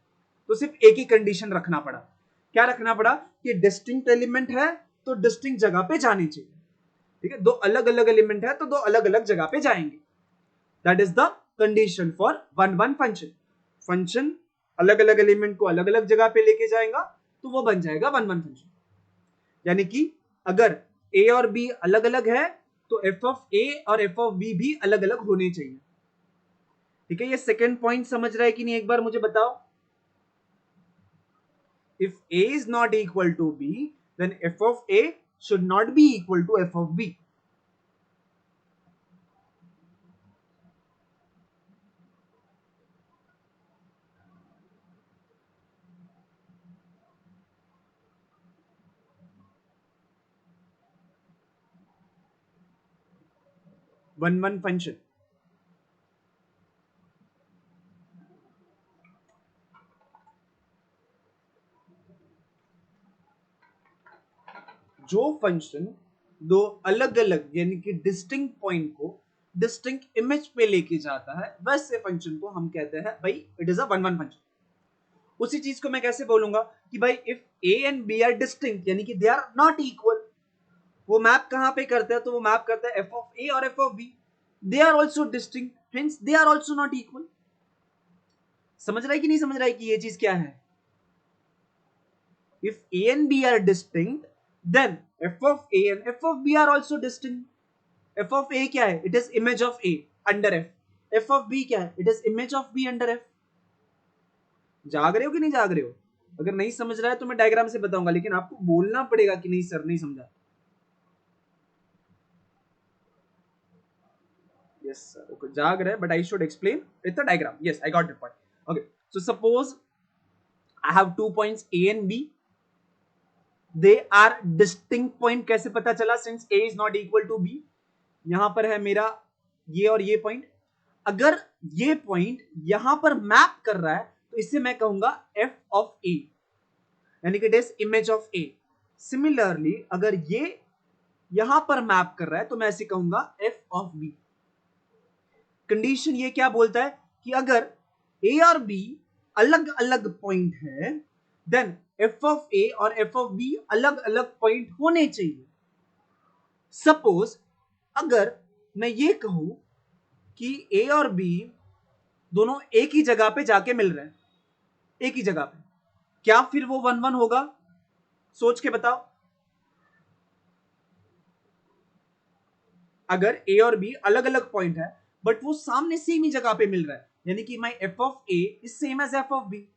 तो सिर्फ एक ही कंडीशन रखना पड़ा। क्या रखना पड़ा? कि डिस्टिंक्ट एलिमेंट है तो डिस्टिंक्ट जगह पे जाने चाहिए। ठीक है, दो अलग अलग एलिमेंट है तो दो अलग अलग जगह पे जाएंगे। That is the condition for one one function. Function अलग अलग एलिमेंट को अलग अलग जगह पे लेके जाएगा तो वो बन जाएगा वन वन फंक्शन। यानी कि अगर ए और बी अलग अलग है तो एफ ऑफ ए और एफ ऑफ बी भी अलग अलग होने चाहिए। ठीक है, ये सेकेंड पॉइंट समझ रहा है कि नहीं एक बार मुझे बताओ। If a is not equal to b, then f of a should not be equal to f of b. One one function जो फंक्शन दो अलग अलग यानी कि डिस्टिंक्ट पॉइंट को डिस्टिंक्ट इमेज पे लेके जाता है, वैसे फंक्शन को हम कहते हैं भाई it is a one one function. उसी चीज को मैं कैसे बोलूंगा कि भाई if A and B are distinct यानी कि दे आर नॉट इक्वल। वो मैप कहां पे करते हैं? तो वो मैप करता है एफ ऑफ ए और f of B. They are also distinct, hence they are also not equal. समझ रहा है कि नहीं समझ रहा है कि ये चीज क्या है? If A and B are distinct, then f of A and f of B are also distinct. f of A क्या है? It is image of A under f. f of B क्या है? It is image of B under f. जाग रहे हो कि नहीं जाग रहे हो? अगर नहीं समझ रहा है तो मैं डायग्राम से बताऊंगा, लेकिन आपको बोलना पड़ेगा कि नहीं सर नहीं समझा। Yes sir, okay, जाग रहा है, but I should explain with the diagram. Yes, I got the point. Okay, so suppose I have 2 points A and B. They are distinct point. कैसे पता चला? Since A is not equal to B. यहां पर है मेरा ये और ये पॉइंट। अगर ये पॉइंट यहां पर मैप कर रहा है तो इसे मैं कहूंगा एफ ऑफ ए, यानी कि it is image of A. Similarly अगर ये यहां पर मैप कर रहा है तो मैं ऐसे कहूंगा एफ ऑफ बी। कंडीशन ये क्या बोलता है कि अगर ए और बी अलग अलग पॉइंट है देन एफ ऑफ ए और एफ ऑफ बी अलग अलग पॉइंट होने चाहिए। सपोज अगर मैं ये कहूं कि ए और बी दोनों एक ही जगह पे जाके मिल रहे हैं, एक ही जगह पे, क्या फिर वो 1-1 होगा? सोच के बताओ। अगर ए और बी अलग अलग पॉइंट है बट वो सामने सेम ही जगह पे मिल रहा है, यानी कि my f of A is same as f of B,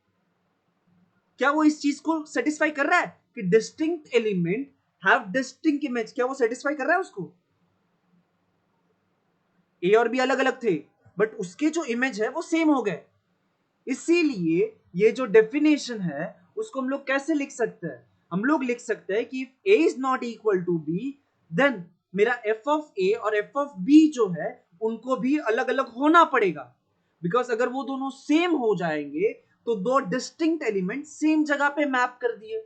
क्या वो इस चीज को सेटिस्फाई कर रहा है कि distinct element have distinct image? क्या वो सेटिस्फाई कर रहा है उसको? ए और बी अलग अलग थे बट उसके जो इमेज है वो सेम हो गए। इसीलिए ये जो डेफिनेशन है उसको हम लोग कैसे लिख सकते हैं? हम लोग लिख सकते हैं कि if A is not equal to B then मेरा एफ ऑफ ए और एफ ऑफ बी जो है उनको भी अलग अलग होना पड़ेगा, बिकॉज अगर वो दोनों सेम हो जाएंगे तो दो डिस्टिंक्ट एलिमेंट सेम जगह पे मैप कर दिए,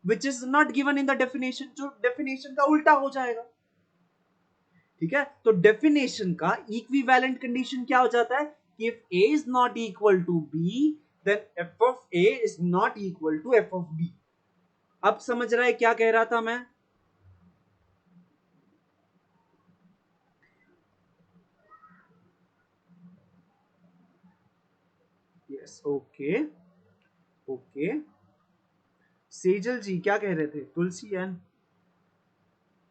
विच is not given in the definition, जो डेफिनेशन का उल्टा हो जाएगा। ठीक है, तो डेफिनेशन का इक्विवेलेंट कंडीशन क्या हो जाता है कि if a is not equal to b then f of a is not equal to f of b। अब समझ रहा है क्या कह रहा था मैं? Yes, okay okay. Sejal ji क्या कह रहे थे? तुलसी एंड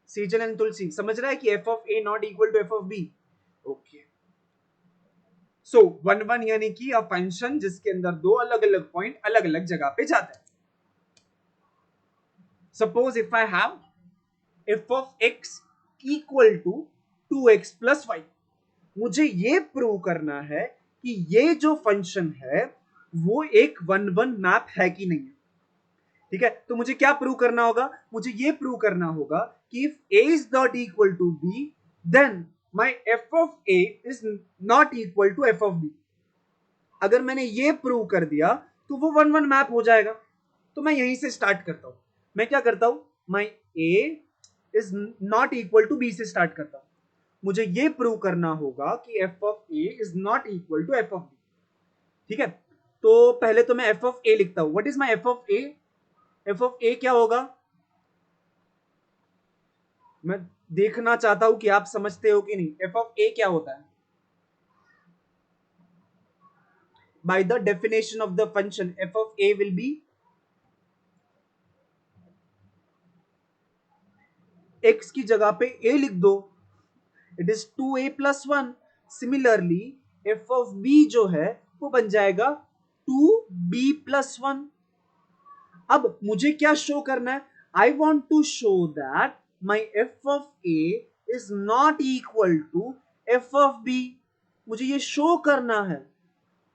सेजल एंड तुलसी समझ रहा है कि f of a not equal to f of b। Okay, so 1-1 यानी कि अ फंक्शन जिसके अंदर दो अलग अलग पॉइंट अलग अलग जगह पे जाता है। Suppose if I have f of x equal to 2x plus 5, मुझे ये प्रूव करना है कि ये जो फंक्शन है वो एक 1-1 मैप है कि नहीं है। ठीक है, तो मुझे क्या प्रूव करना होगा? मुझे ये प्रूव करना होगा कि if a is not equal to b then my f of a is not equal to f of b। अगर मैंने ये प्रूव कर दिया तो वो 1-1 मैप हो जाएगा। तो मैं यहीं से स्टार्ट करता हूं। मैं क्या करता हूं, my a is not equal to B से स्टार्ट करता हूं। मुझे ये प्रूव करना होगा कि f of a is not equal to f of b। ठीक है, तो पहले तो मैं f ऑफ a लिखता हूं। What is my f of a? f of a क्या होगा? मैं देखना चाहता हूं कि आप समझते हो कि नहीं। f ऑफ a क्या होता है? By the definition of the function f of a will be x की जगह पे a लिख दो, it is 2a plus 1। Similarly f of b जो है वो बन जाएगा 2b प्लस 1। अब मुझे क्या शो करना है? I want to show that my f of A is not equal to f of B. मुझे ये शो करना है।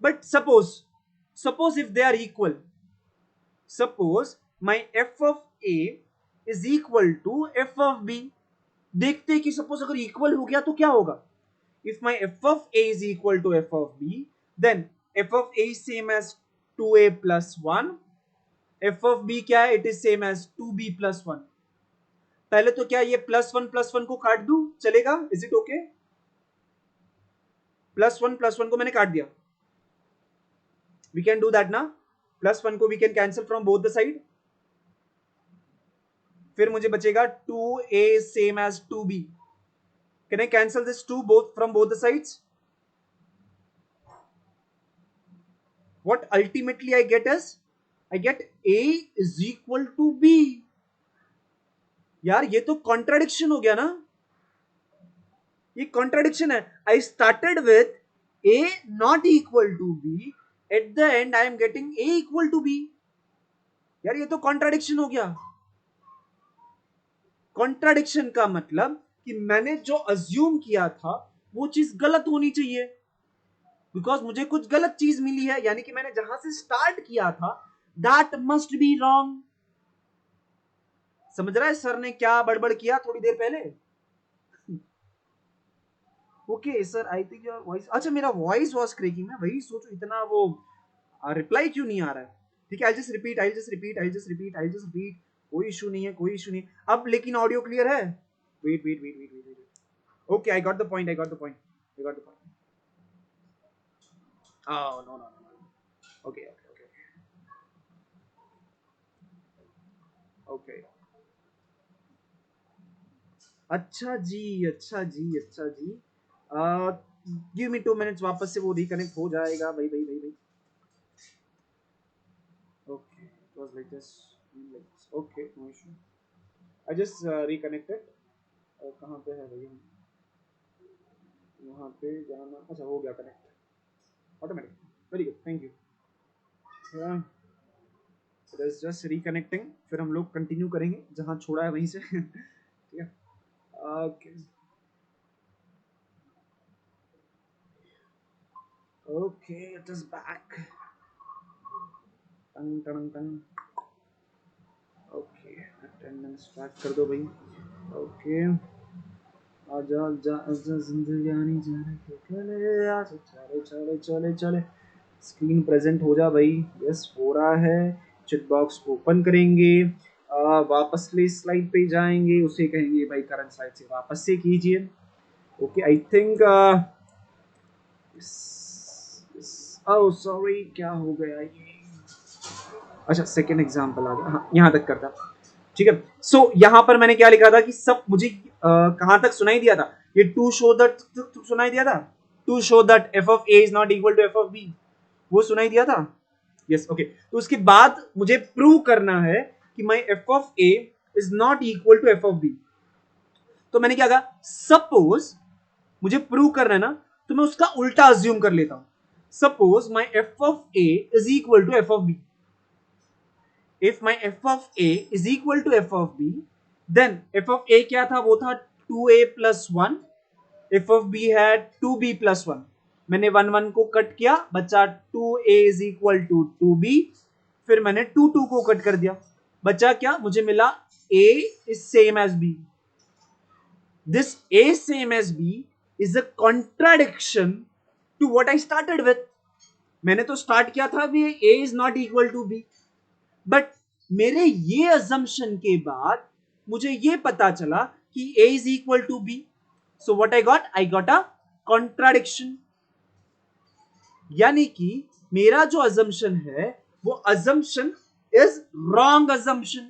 But suppose if they are equal, suppose my f of A is equal to f of B. देखते हैं कि suppose अगर equal हो गया तो क्या होगा। If my f of A is equal to f of B then f of A is same as 2a plus 1। F of B क्या है? It is same as 2b plus 1। पहले तो क्या ये प्लस वन को काट दू, चलेगा? Is it okay? Plus one को मैंने काट दिया। वी कैन डू दैट ना? प्लस 1 को we can cancel from both the side. फिर मुझे बचेगा 2a same as 2b। Can I cancel this 2 both from both the sides? What ultimately I get is I get a is equal to b। यार ये तो contradiction हो गया ना, ये कॉन्ट्राडिक्शन है। I started with a not equal to b, at the end I am getting a equal to b। यार ये तो कॉन्ट्राडिक्शन हो गया। कॉन्ट्राडिक्शन का मतलब कि मैंने जो अज्यूम किया था वो चीज गलत होनी चाहिए, बिकॉज मुझे कुछ गलत चीज मिली है, यानी कि मैंने जहां से स्टार्ट किया था दैट मस्ट बी रॉन्ग। समझ रहा है सर ने क्या बड़बड़ किया थोड़ी देर पहले? Okay sir, I think your voice, अच्छा मेरा वॉइस वाज क्रेकिंग। मैं वही सोचू इतना वो रिप्लाई क्यों नहीं आ रहा है। ठीक है, I just repeat I just repeat I just repeat I just repeat. कोई इशू नहीं है, कोई इशू नहीं है। अब लेकिन ऑडियो क्लियर है? Wait wait wait wait wait. Okay, I got the point, I got the point, I got the point. Oh, no, no, no, no. Okay, okay, okay, okay. अच्छा जी, अच्छा जी, अच्छा जी। गिव मी 2 मिनट्स, वापस से वो reconnect हो जाएगा भाई भाई भाई भाई। Okay, it was like this, like this. Okay, no issue. I just reconnected. कहाँ पे है भाई? यहाँ पे जाना, अच्छा हो गया connect automatic. Very good, thank you. It is just reconnecting, फिर हम लोग कंटिन्यू करेंगे जहाँ छोड़ा है वहीं से। ठीक है, okay okay, it is back. Tongue tongue tongue. Okay, attendance start कर दो भाई। ओके, आजा आजा आजा जिंदगानी जाने के चले, आजा चले चले चले चले। स्क्रीन प्रेजेंट हो जा भाई। यस, हो रहा है। चेक बॉक्स ओपन करेंगे, वापस ले स्लाइड पे जाएंगे, उसे कहेंगे भाई करंट स्लाइड से वापस से कीजिए। Okay, I think oh sorry, क्या हो गया ये? अच्छा, सेकेंड एग्जाम्पल आ गया, हाँ यहाँ तक करता। ठीक है, सो यहाँ पर मैंने क्या लिखा था कि सब मुझे कहाँ तक सुनाई दिया था? ये टू शो दैट सुनाई दिया था। To show that f of A is not equal to f of B, वो सुनाई दिया था। Yes, okay. तो उसके बाद मुझे प्रूव करना है कि my f of A is not equal to f of B. तो मैंने क्या कहा, सपोज मुझे प्रूव करना है ना, तो मैं उसका उल्टा अज्यूम कर लेता हूं। Suppose my f of A is equal to f of B. If my f of A is equal to f of B, then f of A क्या था? वो था 2a+1। एफ ऑफ बी है 2b+1। मैंने 1 1 को cut किया, बचा 2a is equal to 2b। फिर मैंने 2 को कट कर दिया, बचा क्या? मुझे मिला a is same as b। This A same as B is a contradiction to what I started with. मैंने तो स्टार्ट किया था भी A is not equal to B, but मेरे ये assumption के बाद मुझे ये पता चला कि A is equal to B. So what I got? I got a contradiction. यानी कि मेरा जो assumption है वो assumption is wrong assumption.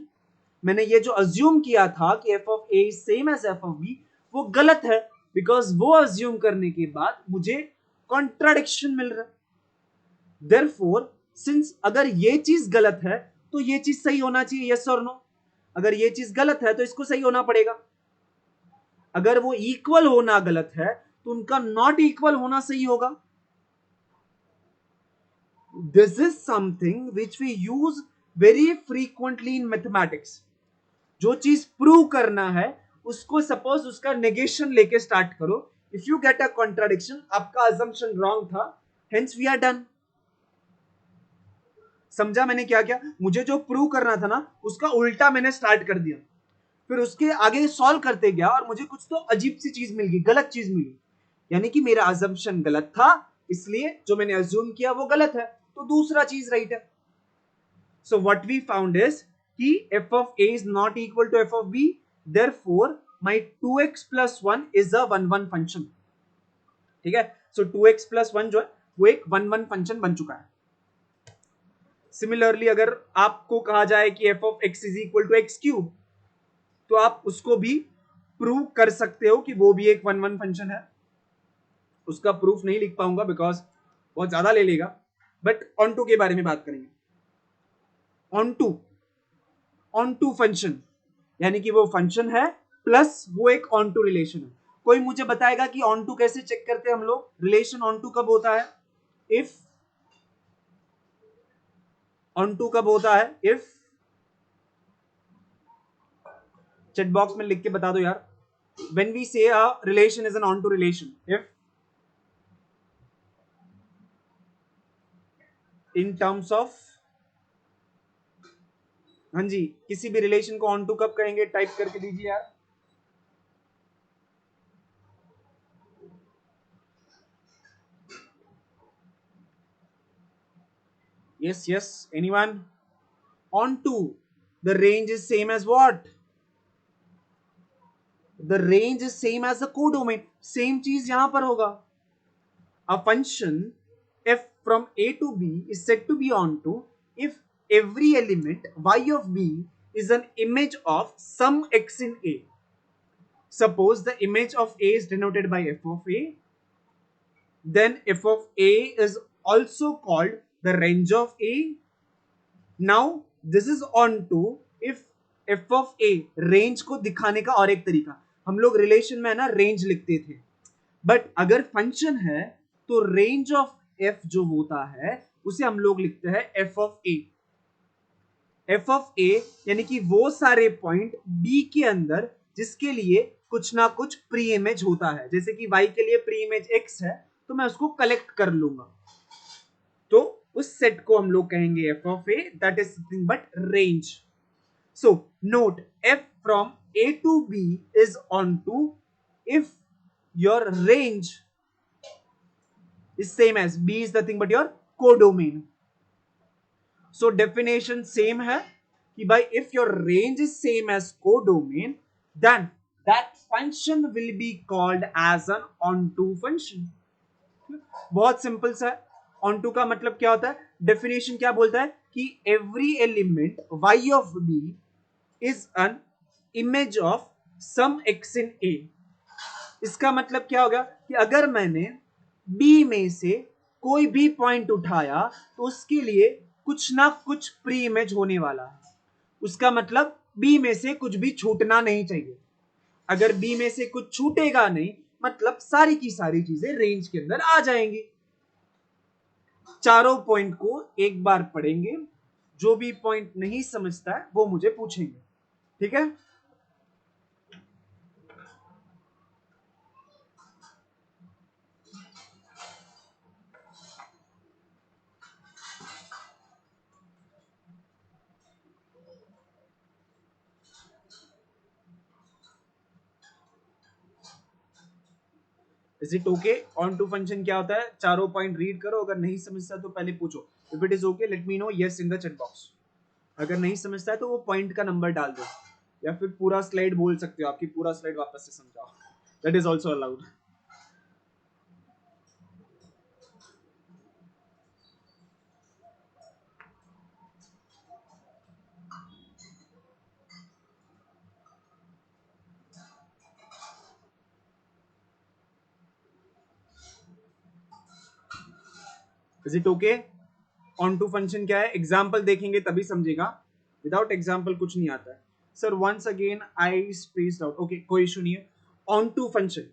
मैंने ये जो अज्यूम किया था कि f of A same as f of B, वो गलत है, बिकॉज वो अज्यूम करने के बाद मुझे कॉन्ट्राडिक्शन मिल रहा है। देयरफॉर सिंस अगर ये चीज गलत है तो ये चीज सही होना चाहिए, यस और नो। अगर ये चीज गलत है तो इसको सही होना पड़ेगा। अगर वो इक्वल होना गलत है तो उनका नॉट इक्वल होना सही होगा। This is something which we use very frequently in mathematics. जो चीज प्रूव करना है उसको सपोज उसका नेगेशन लेके स्टार्ट करो। If you get a contradiction, आपका अजम्पशन रॉन्ग था, हेंस वी आर डन। समझा मैंने क्या किया? मुझे जो प्रूव करना था ना, उसका उल्टा मैंने स्टार्ट कर दिया, फिर उसके आगे सॉल्व करते गया और मुझे कुछ तो अजीब सी चीज मिल गई, गलत चीज मिली। यानी कि मेरा अजम्पशन गलत था, इसलिए जो मैंने अज्यूम किया वो गलत है, तो दूसरा चीज राइट है। So what we found is कि f of a is not equal to f of b, therefore my 2x plus 1 is a 1 1 function. ठीक है, so 2x plus 1 जो है वो एक 1 1 फंक्शन बन चुका है। सिमिलरली अगर आपको कहा जाए कि f of x is equal to x cube, तो आप उसको भी प्रूव कर सकते हो कि वो भी एक 1 1 फंक्शन है। उसका प्रूफ नहीं लिख पाऊंगा बिकॉज बहुत ज्यादा ले लेगा, बट ऑन टू के बारे में बात करेंगे। Onto, onto function यानी कि वो फंक्शन है प्लस वो एक ऑन टू रिलेशन है। कोई मुझे बताएगा कि ऑन टू कैसे चेक करते हैं हम लोग? रिलेशन ऑन टू कब होता है? इफ ऑन टू कब होता है? इफ, चैट बॉक्स में लिख के बता दो यार। When we say a relation is an onto relation, if in terms of, हाँ जी, किसी भी रिलेशन को ऑन टू कब कहेंगे? टाइप करके दीजिए यार। Yes, yes, anyone? On to, the range is same as what? The range is same as the codomain. Same चीज यहां पर होगा। A function f from A to B is said to be onto if every element y of B is an image of some x in A. Suppose the image of A is denoted by f of A, then f of A is also called the range of A. Now this is on to if f of A, range को दिखाने का और एक तरीका, हम लोग relation में है ना रेंज लिखते थे, बट अगर फंक्शन है तो रेंज ऑफ एफ जो होता है उसे हम लोग लिखते हैं f of A. F of A यानी कि वो सारे पॉइंट बी के अंदर जिसके लिए कुछ ना कुछ प्री इमेज होता है, जैसे कि वाई के लिए प्री इमेज एक्स है तो मैं उसको कलेक्ट कर लूंगा, तो उस सेट को हम लोग कहेंगे f of A, that is nothing but range. So note f from A to B is onto if your range is same as B is nothing but your codomain. So definition same है कि भाई if your range is same as codomain then that function will be called as an onto function. बहुत simple सा है. onto का मतलब क्या होता है, डेफिनेशन क्या बोलता है कि every element y of B is an image of some x in A. इसका मतलब क्या होगा कि अगर मैंने बी में से कोई भी पॉइंट उठाया तो उसके लिए कुछ ना कुछ प्री इमेज होने वाला है. उसका मतलब बी में से कुछ भी छूटना नहीं चाहिए. अगर बी में से कुछ छूटेगा नहीं मतलब सारी की सारी चीजें रेंज के अंदर आ जाएंगी. चारों पॉइंट को एक बार पढ़ेंगे, जो भी पॉइंट नहीं समझता है वो मुझे पूछेंगे, ठीक है. Is it okay. Onto function क्या होता है, चारों पॉइंट रीड करो, अगर नहीं समझता तो पहले पूछो. If it is okay let me know yes in the chat box. अगर नहीं समझता है तो वो पॉइंट का नंबर डाल दो, या फिर पूरा स्लाइड बोल सकते हो, आपकी पूरा स्लाइड वापस से समझाओ, that is also allowed. Is it okay. Onto function क्या है, एग्जाम्पल देखेंगे तभी समझेगा, विदाउट एग्जाम्पल कुछ नहीं आता है. Sir once again I spaced out. Okay कोई इशू नहीं है. Onto function,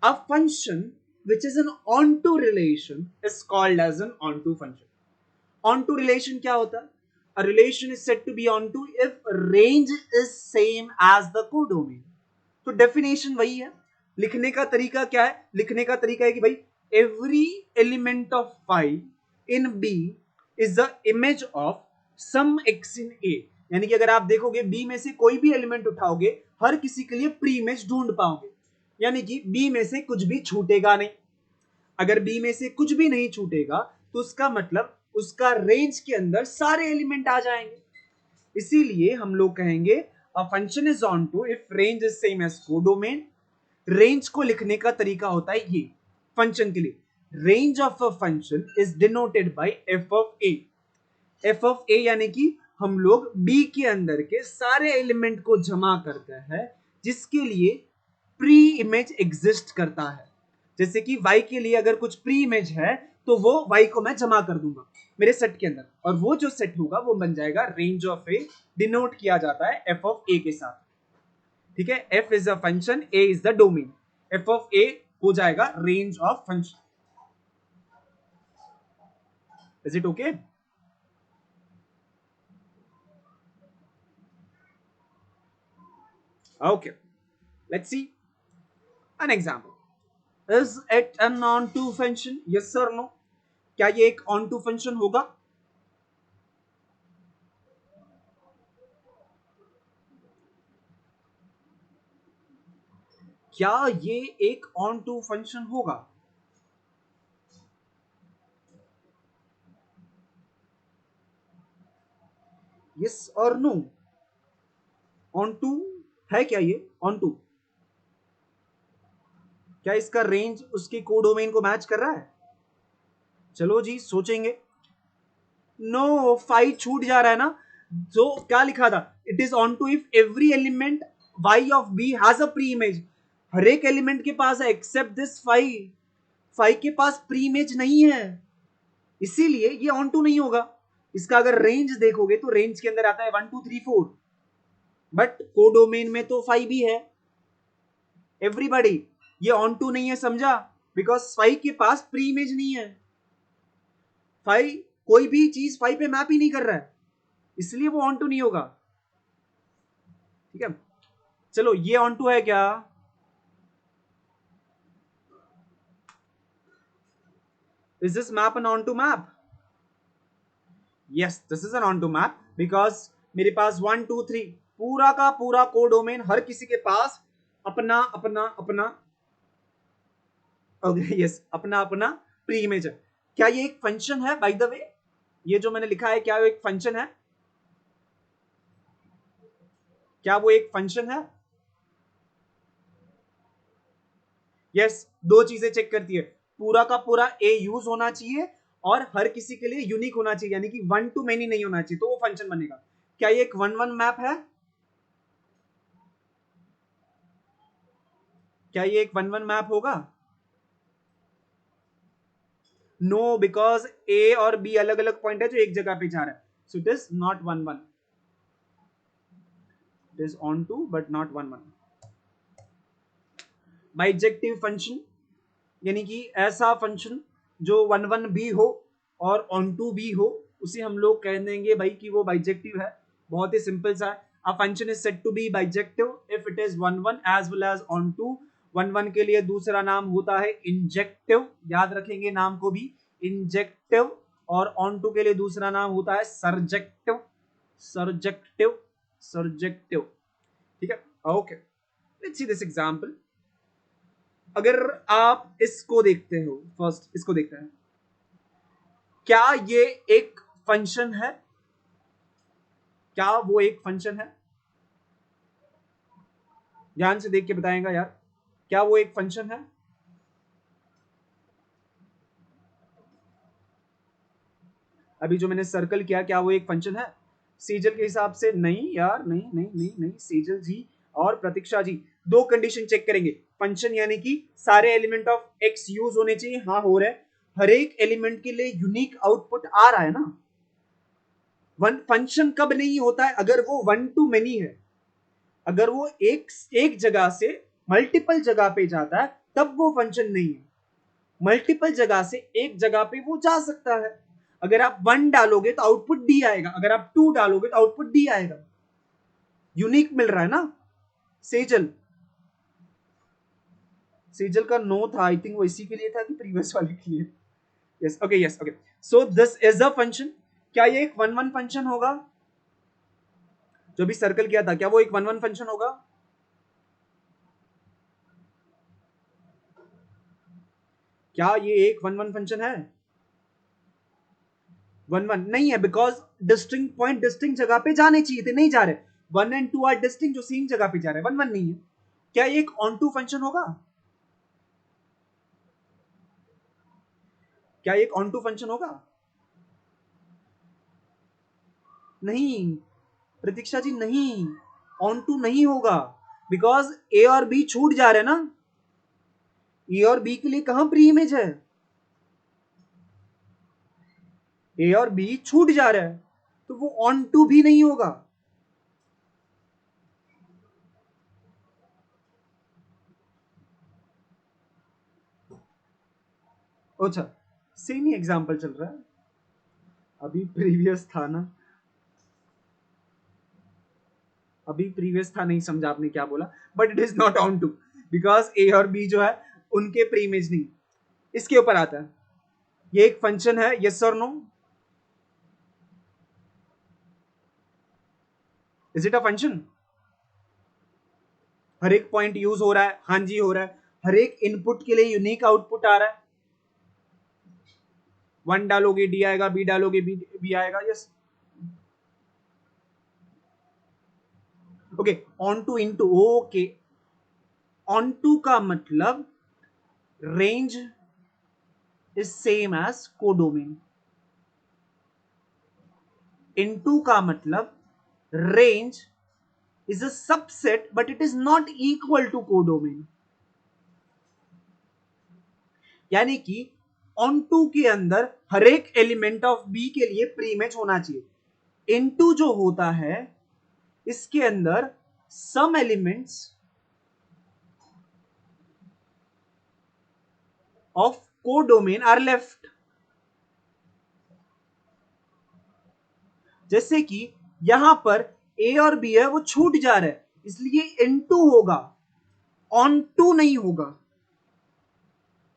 a function which is an onto relation is called as an onto function. Onto relation क्या होता है, a relation is said to be onto if range is same as the codomain. तो definition वही है. लिखने का तरीका क्या है, लिखने का तरीका है कि भाई every element of phi in B is the image of some x in A. यानी कि अगर आप देखोगे B में से कोई भी एलिमेंट उठाओगे हर किसी के लिए प्री इमेज ढूंढ पाओगे, यानी कि B में से कुछ भी छूटेगा नहीं. अगर B में से कुछ भी नहीं छूटेगा तो उसका मतलब उसका रेंज के अंदर सारे एलिमेंट आ जाएंगे. इसीलिए हम लोग कहेंगे a function is onto if range is same as codomain. Range को लिखने का तरीका होता है ये फंक्शन के लिए, range of a function is denoted by f of A. F of A यानी कि हम लोग बी के अंदर के सारे एलिमेंट को जमा करते हैं जिसके लिए प्री इमेज एग्जिस्ट करता है. जैसे कि y के लिए अगर कुछ प्री इमेज है तो वो y को मैं जमा कर दूंगा मेरे सेट के अंदर, और वो जो सेट होगा वो बन जाएगा रेंज ऑफ ए, डिनोट किया जाता है एफ ऑफ ए के साथ. ठीक है, f is a function, a is the domain, f of a हो जाएगा range of function. Is it okay. Okay let's see an example. Is it an onto function? Yes or no? क्या ये एक onto function होगा? क्या ये एक onto function होगा? Yes or no? onto है क्या ये onto? क्या इसका रेंज उसके कोडोमेन को मैच कर रहा है? चलो जी सोचेंगे। नो, फाई छूट जा रहा है ना। जो क्या लिखा था, it is onto if every element y of B has a pre image. हर एक एलिमेंट के पास है एक्सेप्ट दिस फाई। फाई के पास प्री इमेज नहीं है, इसीलिए ये ऑन टू नहीं होगा। इसका अगर रेंज देखोगे तो रेंज के अंदर आता है 1 2 3 4, बट कोडोमेन में तो फाई भी है। एवरीबॉडी, ये ऑन टू नहीं है, समझा? बिकॉज फाई के पास प्री इमेज नहीं है। फाई कोई भी चीज फाई पे मैप ही नहीं कर रहा है, इसलिए वो ऑन टू नहीं होगा। ठीक है, चलो ये ऑन टू है क्या? Is this map an onto map? Yes, this is an onto map because मेरे पास 1 2 3 पूरा का पूरा कोडोमेन, हर किसी के पास अपना अपना अपना, ओके यस, अपना अपना प्री इमेज है। क्या ये एक फंक्शन है बाय द वे? ये जो मैंने लिखा है, क्या वो एक फंक्शन है? क्या वो एक फंक्शन है? यस, दो चीजें चेक करती है, पूरा का पूरा ए यूज होना चाहिए और हर किसी के लिए यूनिक होना चाहिए, यानी कि 1 to many नहीं होना चाहिए, तो वो फंक्शन बनेगा। क्या ये एक 1 1 मैप है? क्या ये एक 1 1 मैप होगा? नो, बिकॉज ए और बी अलग अलग पॉइंट है जो एक जगह पे जा रहा है, so it is not 1 1। It is onto but not 1 1। Bijective function, यानी कि ऐसा फंक्शन जो 1 1 भी हो और ऑन टू भी हो, उसे हम लोग कह देंगे भाई कि वो बाइजेक्टिव है। बहुत ही सिंपल सा है। A function is said to be bijective if it is 1 1 as well as onto. 1 1 के लिए दूसरा नाम होता है इंजेक्टिव, याद रखेंगे नाम को भी, इंजेक्टिव। और ऑन टू के लिए दूसरा नाम होता है सर्जेक्टिव, सर्जेक्टिव, सर्जेक्टिव। ठीक है, okay, let's see this example. अगर आप इसको देखते हो, फर्स्ट इसको देखते हैं, क्या ये एक फंक्शन है? क्या वो एक फंक्शन है? ध्यान से देख के बताएगा यार, क्या वो एक फंक्शन है? अभी जो मैंने सर्कल किया, क्या वो एक फंक्शन है? सीजल के हिसाब से नहीं यार, नहीं नहीं नहीं नहीं, सीजल जी और प्रतीक्षा जी दो कंडीशन चेक करेंगे। फंक्शन यानी कि सारे एलिमेंट ऑफ एक्स यूज होने चाहिए, हाँ हो रहा है। हर एक एलिमेंट के लिए यूनिक आउटपुट आ रहा है ना। वन फंक्शन कब नहीं होता है? अगर वो 1 to many है, अगर वो एक एक जगह से मल्टीपल जगह पे जाता है तब वो फंक्शन नहीं है। मल्टीपल जगह से एक जगह पे वो जा सकता है। अगर आप 1 डालोगे तो आउटपुट डी आएगा, अगर आप 2 डालोगे तो आउटपुट डी आएगा। यूनिक मिल रहा है ना। सेजल, सेजल का नो था, आई थिंक वो इसी के लिए था कि प्रीवियस वाले के लिए। Yes okay, yes okay, so this is a function. क्या ये एक 1 1 फंक्शन होगा? जो भी सर्कल किया था, क्या वो एक 1 1 फंक्शन होगा? क्या ये एक 1 1 फंक्शन है? 1 1 नहीं है, बिकॉज डिस्टिंक्ट पॉइंट डिस्टिंक्ट जगह पे जाने चाहिए थे, नहीं जा रहे। 1 and 2 आर डिस्टिंक्ट, जो सेम जगह पे जा रहे हैं, 1 1 नहीं है। क्या ये एक ऑन टू फंक्शन होगा? क्या ये एक ऑन टू फंक्शन होगा? नहीं प्रतीक्षा जी, नहीं, ऑन टू नहीं होगा, बिकॉज ए और बी छूट जा रहे हैं ना। ए और बी के लिए कहां प्री इमेज है? ए और बी छूट जा रहा है, तो वो ऑन टू भी नहीं होगा। अच्छा, सेम ही एग्जांपल चल रहा है, अभी प्रीवियस था ना, अभी प्रीवियस था, नहीं समझा आपने क्या बोला, but it is not onto, because A और बी जो है उनके प्री इमेज नहीं। इसके ऊपर आता है, ये एक फंक्शन है, यस और no? Is it a function? हर एक पॉइंट यूज हो रहा है, हाँ जी हो रहा है। हर एक इनपुट के लिए यूनिक आउटपुट आ रहा है। 1 डालोगे डी आएगा, बी डालोगे बी आएगा, yes. Okay, onto into, okay, onto का मतलब range is same as codomain. Into का मतलब range is a subset but it is not equal to codomain. यानी कि ऑन टू के अंदर हर एक एलिमेंट ऑफ बी के लिए प्री मैच होना चाहिए। इनटू जो होता है इसके अंदर some elements of codomain are left. जैसे कि यहां पर ए और बी है वो छूट जा रहा है, इसलिए इनटू होगा, ऑन टू नहीं होगा।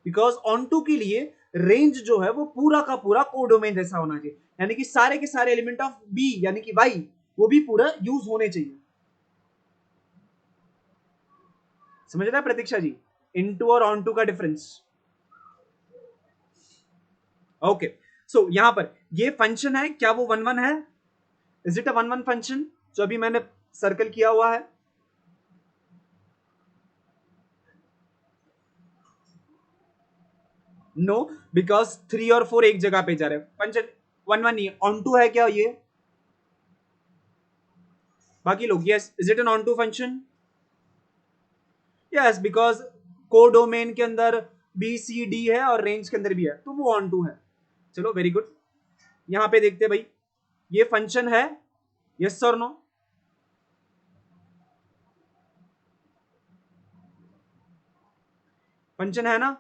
बिकॉज ऑन टू के लिए रेंज जो है वो पूरा का पूरा कोडोमेन जैसा होना चाहिए, यानी कि सारे के सारे एलिमेंट ऑफ बी यानी कि वाई वो भी पूरा यूज होने चाहिए। समझ रहे हैं प्रतीक्षा जी इनटू और ऑन टू का डिफरेंस? ओके, सो यहां पर ये फंक्शन है, क्या वो वन वन है? Is it a one one function जो अभी मैंने सर्कल किया हुआ है? नो, बिकॉज थ्री और फोर एक जगह पे जा रहे हैं, फंक्शन वन वन नहीं ऑन टू है क्या ये? बाकी लोग yes, is it an onto function? Yes, because codomain के अंदर बी सी डी है और रेंज के अंदर भी है, तो वो ऑन टू है। चलो वेरी गुड, यहां पे देखते भाई ये फंक्शन है, यस और नो? फंक्शन है ना,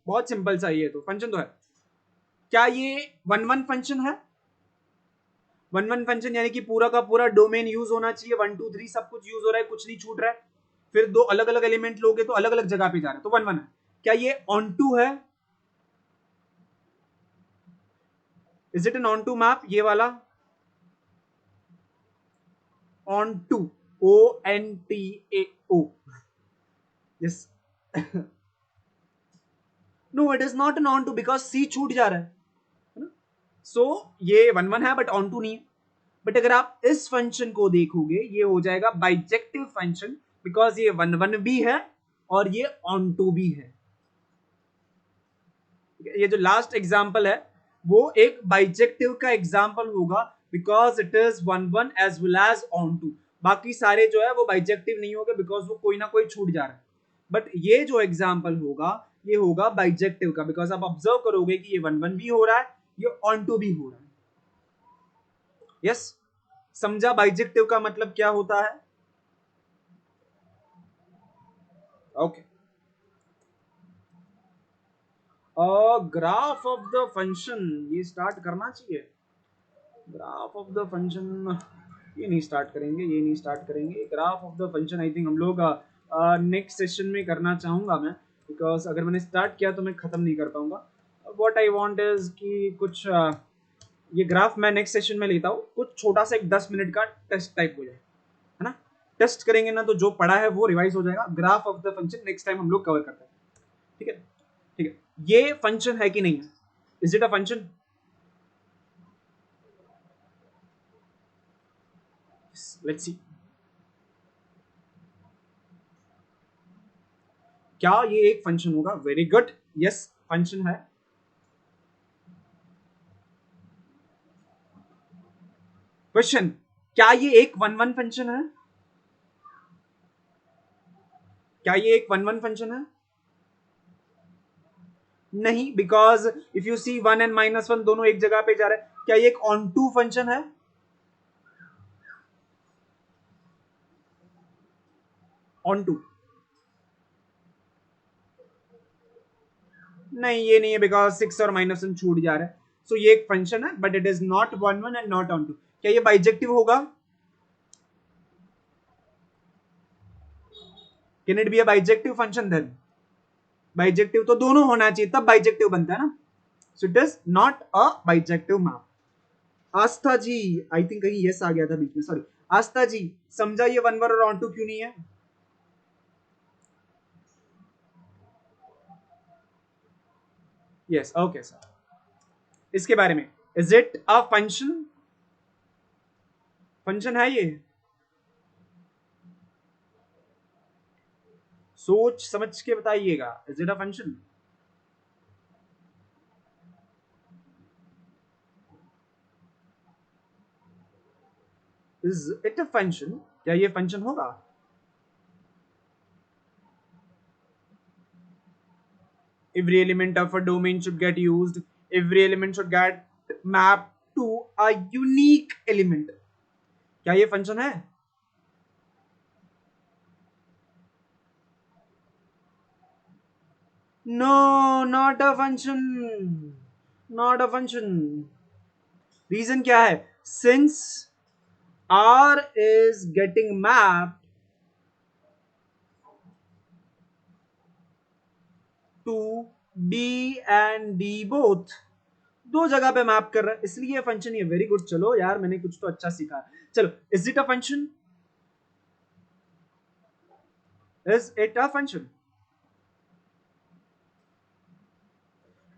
बहुत सिंपल सा ये तो फंक्शन तो है। क्या ये वन वन फंक्शन है? वन वन फंक्शन यानी कि पूरा का पूरा डोमेन यूज होना चाहिए, वन टू थ्री सब कुछ यूज हो रहा है, कुछ नहीं छूट रहा है। फिर दो अलग अलग एलिमेंट लोगे तो अलग अलग जगह पे जा रहा है, तो वन वन है। क्या ये ऑन टू है? Is it an onto map ये वाला? On to, O N T A O, yes. No it is not an onto because सी छूट जा रहा है। सो ये वन वन है बट ऑन टू नहीं है। बट अगर आप इस फंक्शन को देखोगे ये हो जाएगा बाइजेक्टिव फंक्शन, बिकॉज ये वन वन भी है और ये ऑन टू भी है। ये जो लास्ट एग्जाम्पल है वो एक बाइजेक्टिव का एग्जाम्पल होगा, because it is one one as well as onto. बाकी सारे जो है वो बाइजेक्टिव नहीं होगा बिकॉज वो कोई ना कोई छूट जा रहा है। बट ये जो एग्जाम्पल होगा ये होगा बाइजेक्टिव का, बिकॉज आप ऑब्जर्व करोगे कि ये वन वन भी हो रहा है, ये ऑन टू भी हो रहा है। यस, समझा बाइजेक्टिव का मतलब क्या होता है? Okay, graph of the function ये स्टार्ट करना चाहिए। ग्राफ ऑफ द फंक्शन ये नहीं स्टार्ट करेंगे, ये नहीं स्टार्ट करेंगे। Graph of the function I think हम लोग नेक्स्ट सेशन में करना चाहूंगा मैं, बिकॉज अगर मैंने स्टार्ट किया तो मैं खत्म नहीं कर पाऊंगा। व्हाट आई वांट इज कि कुछ ये ग्राफ मैं नेक्स्ट सेशन में लेता हूँ, कुछ छोटा सा एक 10 मिनट का टेस्ट टाइप हो जाए, है ना? टेस्ट करेंगे ना तो जो पढ़ा है वो रिवाइज हो जाएगा। Graph of the function next time हम लोग कवर करते हैं, ठीक है? ठीक है, ये फंक्शन है कि नहीं है? Is it a function? Let's see, क्या ये एक फंक्शन होगा? वेरी गुड, यस फंक्शन है। क्वेश्चन, क्या ये एक वन वन फंक्शन है? क्या ये एक वन वन फंक्शन है? नहीं, because if you see one and minus one दोनों एक जगह पे जा रहे हैं। क्या ये एक ऑन टू फंक्शन है? ऑन टू नहीं, ये नहीं है बिकॉज सिक्स और माइनस वन छूट जा रहा है। सो ये एक फंक्शन है but it is not one one and not onto. क्या ये बाइजेक्टिव होगा? Can it be a bijective function then? Bijective तो दोनों होना चाहिए तब बाइजेक्टिव बनता है ना। So it is not a bijective map. Aastha ji, I think कहीं यस आ गया था बीच में, सॉरी। आस्था जी, समझा ये वन वन और ऑन टू क्यों नहीं है? Yes, okay sir. इसके बारे में, is it a function? Function है ये? सोच समझ के बताइएगा, is it a function? Is it a function? क्या ये फंक्शन होगा? Every element of a domain should get used. Every element should get mapped to a unique element. क्या ये फंक्शन है? No, not a function. Not a function. Reason क्या है? Since R is getting mapped to D and D both. दो जगह पे map कर रहा है, इसलिए फंक्शन ये वेरी गुड। चलो यार, मैंने कुछ तो अच्छा सीखा। चलो, is it a function? Is it a function?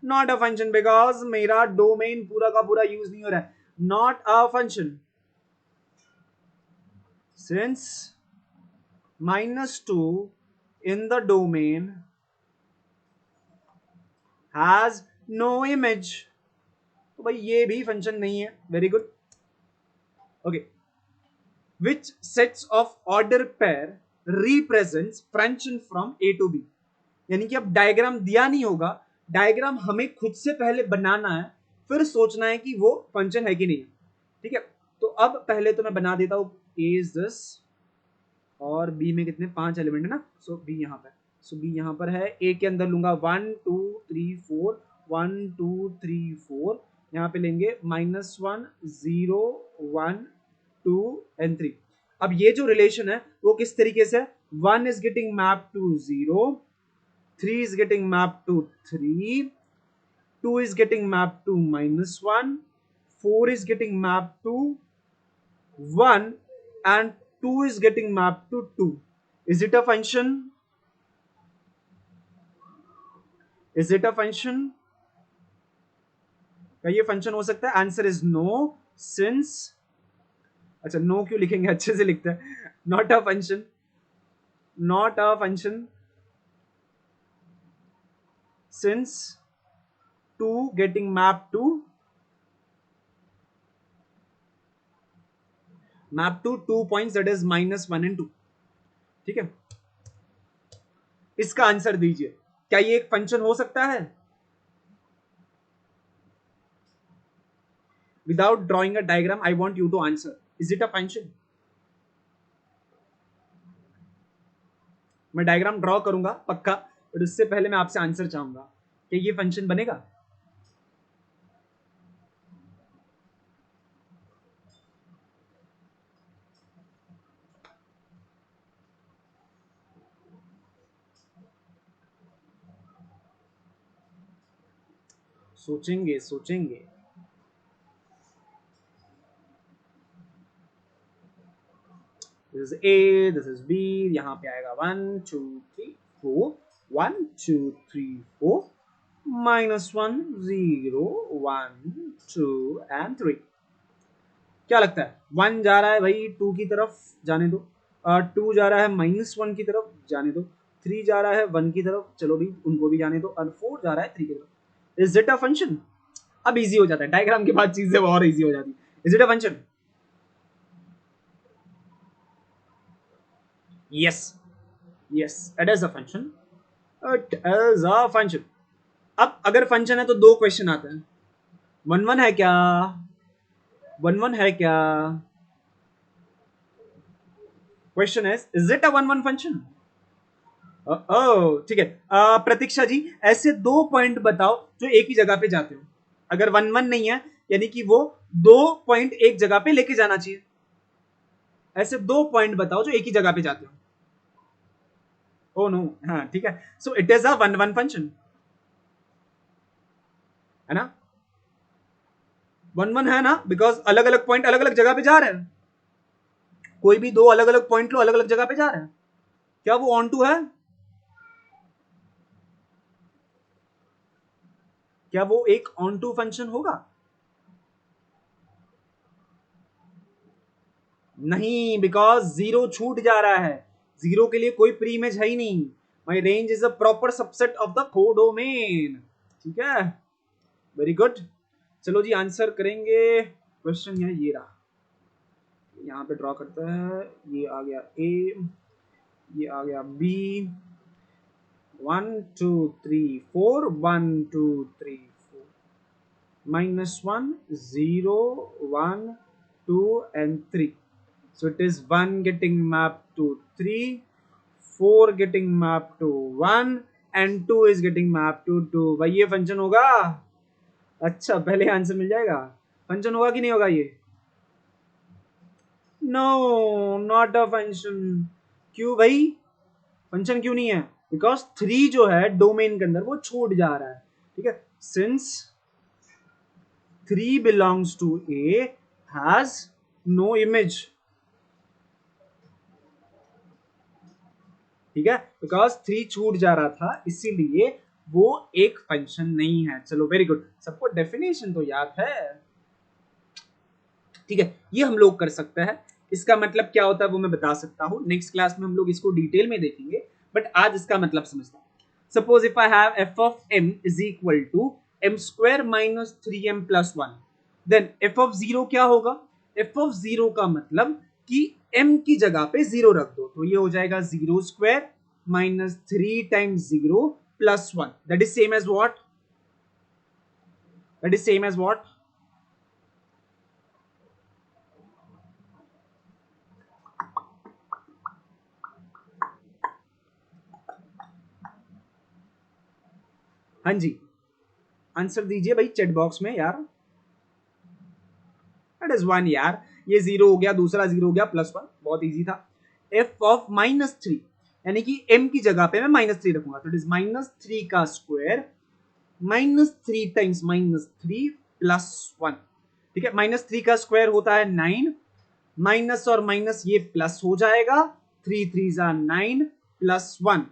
Not a function, because मेरा डोमेन पूरा का पूरा यूज नहीं हो रहा है। Not a function since -2 in the domain has no image। तो भाई ये भी फंक्शन नहीं है। Very good. Okay, which sets of order pair represents function from A to B. यानी कि अब डायग्राम दिया नहीं होगा, डायग्राम हमें खुद से पहले बनाना है, फिर सोचना है कि वो फंक्शन है कि नहीं है। ठीक है, तो अब पहले तो मैं बना देता हूं ए इज दिस, और बी में कितने 5 एलिमेंट है ना, सो बी यहाँ पे, सो बी यहाँ पर है। ए के अंदर लूंगा 1 2 3 4, 1 2 3 4, यहाँ पे लेंगे -1 0 1 2 एंड 3। अब ये जो रिलेशन है वो किस तरीके से है? 1 is getting map to 0, 3 is getting mapped to 3, 2 is getting mapped to -1, 4 is getting mapped to 1, and 2 is getting mapped to 2. Is it a function? Is it a function? क्या ये फंक्शन हो सकता है? आंसर इज नो, सिंस, अच्छा no क्यों लिखेंगे, अच्छे से लिखते हैं। Not a function, not a function since 2 getting mapped to map to 2 points, that is -1 and 2। ठीक है, इसका आंसर दीजिए, क्या ये एक फंक्शन हो सकता है? Without drawing a diagram I want you to answer, is it a function? मैं डायग्राम ड्रॉ करूंगा पक्का, और उससे पहले मैं आपसे आंसर चाहूंगा कि ये फंक्शन बनेगा। सोचेंगे सोचेंगे। This is A, this is B, यहाँ पे आएगा 1 2 3 4, 1 2 3 4, -1 0 1 2 एंड 3। क्या लगता है? 1 जा रहा है भाई 2 की तरफ, जाने दो। 2 जा रहा है -1 की तरफ, जाने दो। 3 जा रहा है 1 की तरफ, चलो भी उनको भी जाने दो। और 4 जा रहा है 3 की तरफ। Is it a function? अब इजी हो जाता है, डायग्राम के बाद चीजें और इजी हो जाती है। Is it a function? Yes, yes it is a function, it is a function. अब अगर फंक्शन है तो दो क्वेश्चन आते हैं। 1 1 है क्या? 1 1 है क्या? Question is it a 1 1 function? ठीक है। प्रतीक्षा जी, ऐसे दो पॉइंट बताओ जो एक ही जगह पे जाते हो। अगर 1 1 नहीं है यानी कि वो दो पॉइंट एक जगह पे लेके जाना चाहिए। ऐसे दो पॉइंट बताओ जो एक ही जगह पे जाते हो। ओ नो, हाँ ठीक है। So it is a 1 1 function, है ना? 1 1 है ना, बिकॉज अलग अलग पॉइंट अलग अलग जगह पे जा रहे हैं। कोई भी दो अलग अलग पॉइंट लो, अलग अलग जगह पे जा रहे हैं, क्या वो ऑन टू है? क्या वो एक ऑन टू फंक्शन होगा? नहीं, बिकॉज जीरो छूट जा रहा है। जीरो के लिए कोई प्री इमेज है ही नहीं। My range is a proper subset of the codomain. ठीक है, वेरी गुड। चलो जी आंसर करेंगे। क्वेश्चन है ये रहा, यहाँ पे ड्रॉ करता है, ये आ गया ए, ये आ गया B, 1 2 3 4, 1 2 3 4, -1 0 1 2 and 3. So it is 1 getting mapped to 3, 4 getting mapped to 1 and 2 is getting mapped to 2. भाई ये फंक्शन होगा? अच्छा, पहले आंसर मिल जाएगा। फंक्शन होगा कि नहीं होगा ये? No, not a function. क्यों भाई? फंक्शन क्यों नहीं है? बिकॉज 3 जो है डोमेन के अंदर वो छूट जा रहा है, ठीक है। Since 3 belongs to A has no image, ठीक है, बिकॉज 3 छूट जा रहा था इसीलिए वो एक फंक्शन नहीं है। चलो वेरी गुड, सबको डेफिनेशन तो याद है, ठीक है। ये हम लोग कर सकते हैं, इसका मतलब क्या होता है वो मैं बता सकता हूँ, नेक्स्ट क्लास में हम लोग इसको डिटेल में देखेंगे, बट आज इसका मतलब समझता हूँ। Suppose if I have f of m is equal to m square minus 3m plus 1, then f of 0 क्या होगा? f of 0 का मतलब कि m की जगह पे 0 रख दो, तो ये हो जाएगा 0 square minus 3 times 0 plus 1, that is same as what? That is same as what? हाँ जी, आंसर दीजिए भाई चैट बॉक्स में यार। दैट इज 1 यार, ये 0 हो गया, दूसरा 0 हो गया, प्लस 1, बहुत इजी था। f ऑफ -3 यानी कि m की जगह पे मैं -3 रखूंगा, तो इट इज -3 का स्क्वायर -3 टाइम्स -3 प्लस 1, ठीक है। -3 का स्क्वायर होता है 9, माइनस और माइनस ये प्लस हो जाएगा, 3 3 9 प्लस 1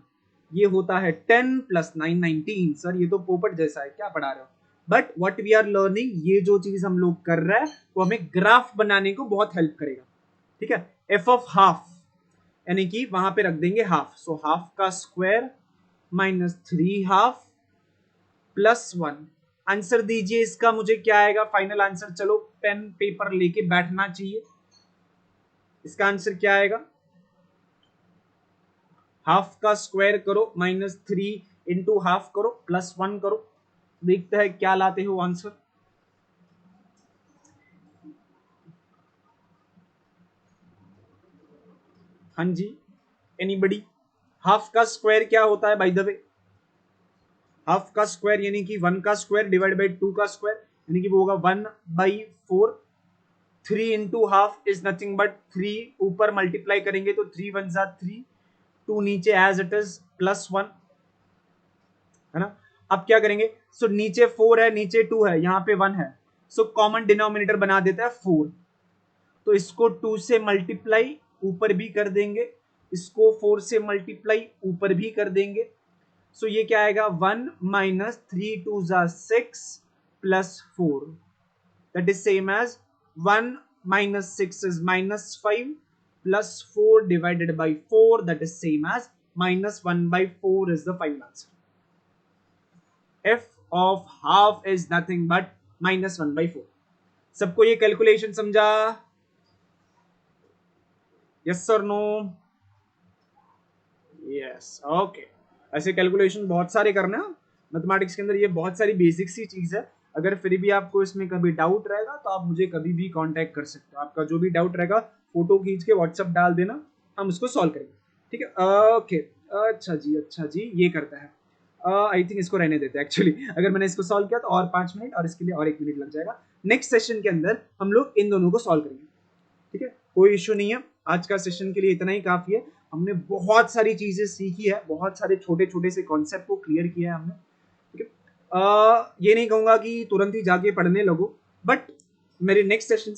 ये होता है 10 प्लस 9 19। सर ये तो पोपट जैसा है, क्या पढ़ा रहे हो? But what we are learning, ये जो चीज हम लोग कर रहे हैं वो हमें ग्राफ बनाने को बहुत हेल्प करेगा, ठीक है। एफ ऑफ हाफ यानी कि वहां पे रख देंगे हाफ, सो हाफ का स्क्वायर -3 हाफ प्लस 1। आंसर दीजिए इसका, मुझे क्या आएगा फाइनल आंसर? चलो पेन पेपर लेके बैठना चाहिए। इसका आंसर क्या आएगा? हाफ का स्क्वायर करो, -3 इंटू हाफ करो, प्लस 1 करो, देखते हैं क्या लाते हो आंसर। हाँ जी, एनीबडी? हाफ का स्क्वायर क्या होता है बाय द वे? हाफ का स्क्वायर यानी कि 1 का स्क्वायर डिवाइड बाय 2 का स्क्वायर, यानी कि वो होगा 1/4। 3 into half is nothing but 3, ऊपर मल्टीप्लाई करेंगे तो 3 1 जा 3, 2 नीचे एज इट इज प्लस 1, है ना। अब क्या करेंगे? सो नीचे 4 है, नीचे 2 है, यहाँ पे 1 है, सो कॉमन डिनोमिनेटर बना देता है 4, तो इसको 2 से मल्टीप्लाई ऊपर भी कर देंगे, इसको 4 से मल्टीप्लाई ऊपर भी कर देंगे, सो ये क्या आएगा? 1 माइनस 3 2 जा 6 plus 4, that is same as 1 minus 6 is -5 plus 4 divided by 4, that is same as -1/4 is the final answer. F of half is nothing but -1/4. सबको ये कैलकुलेशन समझा? यस और नो? Yes, okay. ऐसे कैलकुलेशन बहुत सारे करना है मैथमेटिक्स के अंदर, ये बहुत सारी बेसिक सी चीज है। अगर फिर भी आपको इसमें कभी डाउट रहेगा तो आप मुझे कभी भी कांटेक्ट कर सकते हो, आपका जो भी डाउट रहेगा फोटो खींच के व्हाट्सएप डाल देना, हम उसको सॉल्व करेंगे, ठीक है। ओके, अच्छा जी, अच्छा जी, ये करता है। आई थिंक इसको रहने देते हैं एक्चुअली, अगर मैंने इसको सॉल्व किया तो और 5 मिनट और इसके लिए और 1 मिनट लग जाएगा। नेक्स्ट सेशन के अंदर हम लोग इन दोनों को सॉल्व करेंगे, ठीक है, कोई इश्यू नहीं है। आज का सेशन के लिए इतना ही काफी है, हमने बहुत सारी चीजें सीखी है, बहुत सारे छोटे छोटे से कॉन्सेप्ट को क्लियर किया है हमने, ठीक है। ये नहीं कहूंगा कि तुरंत ही जाके पढ़ने लगो, बट मेरे नेक्स्ट सेशन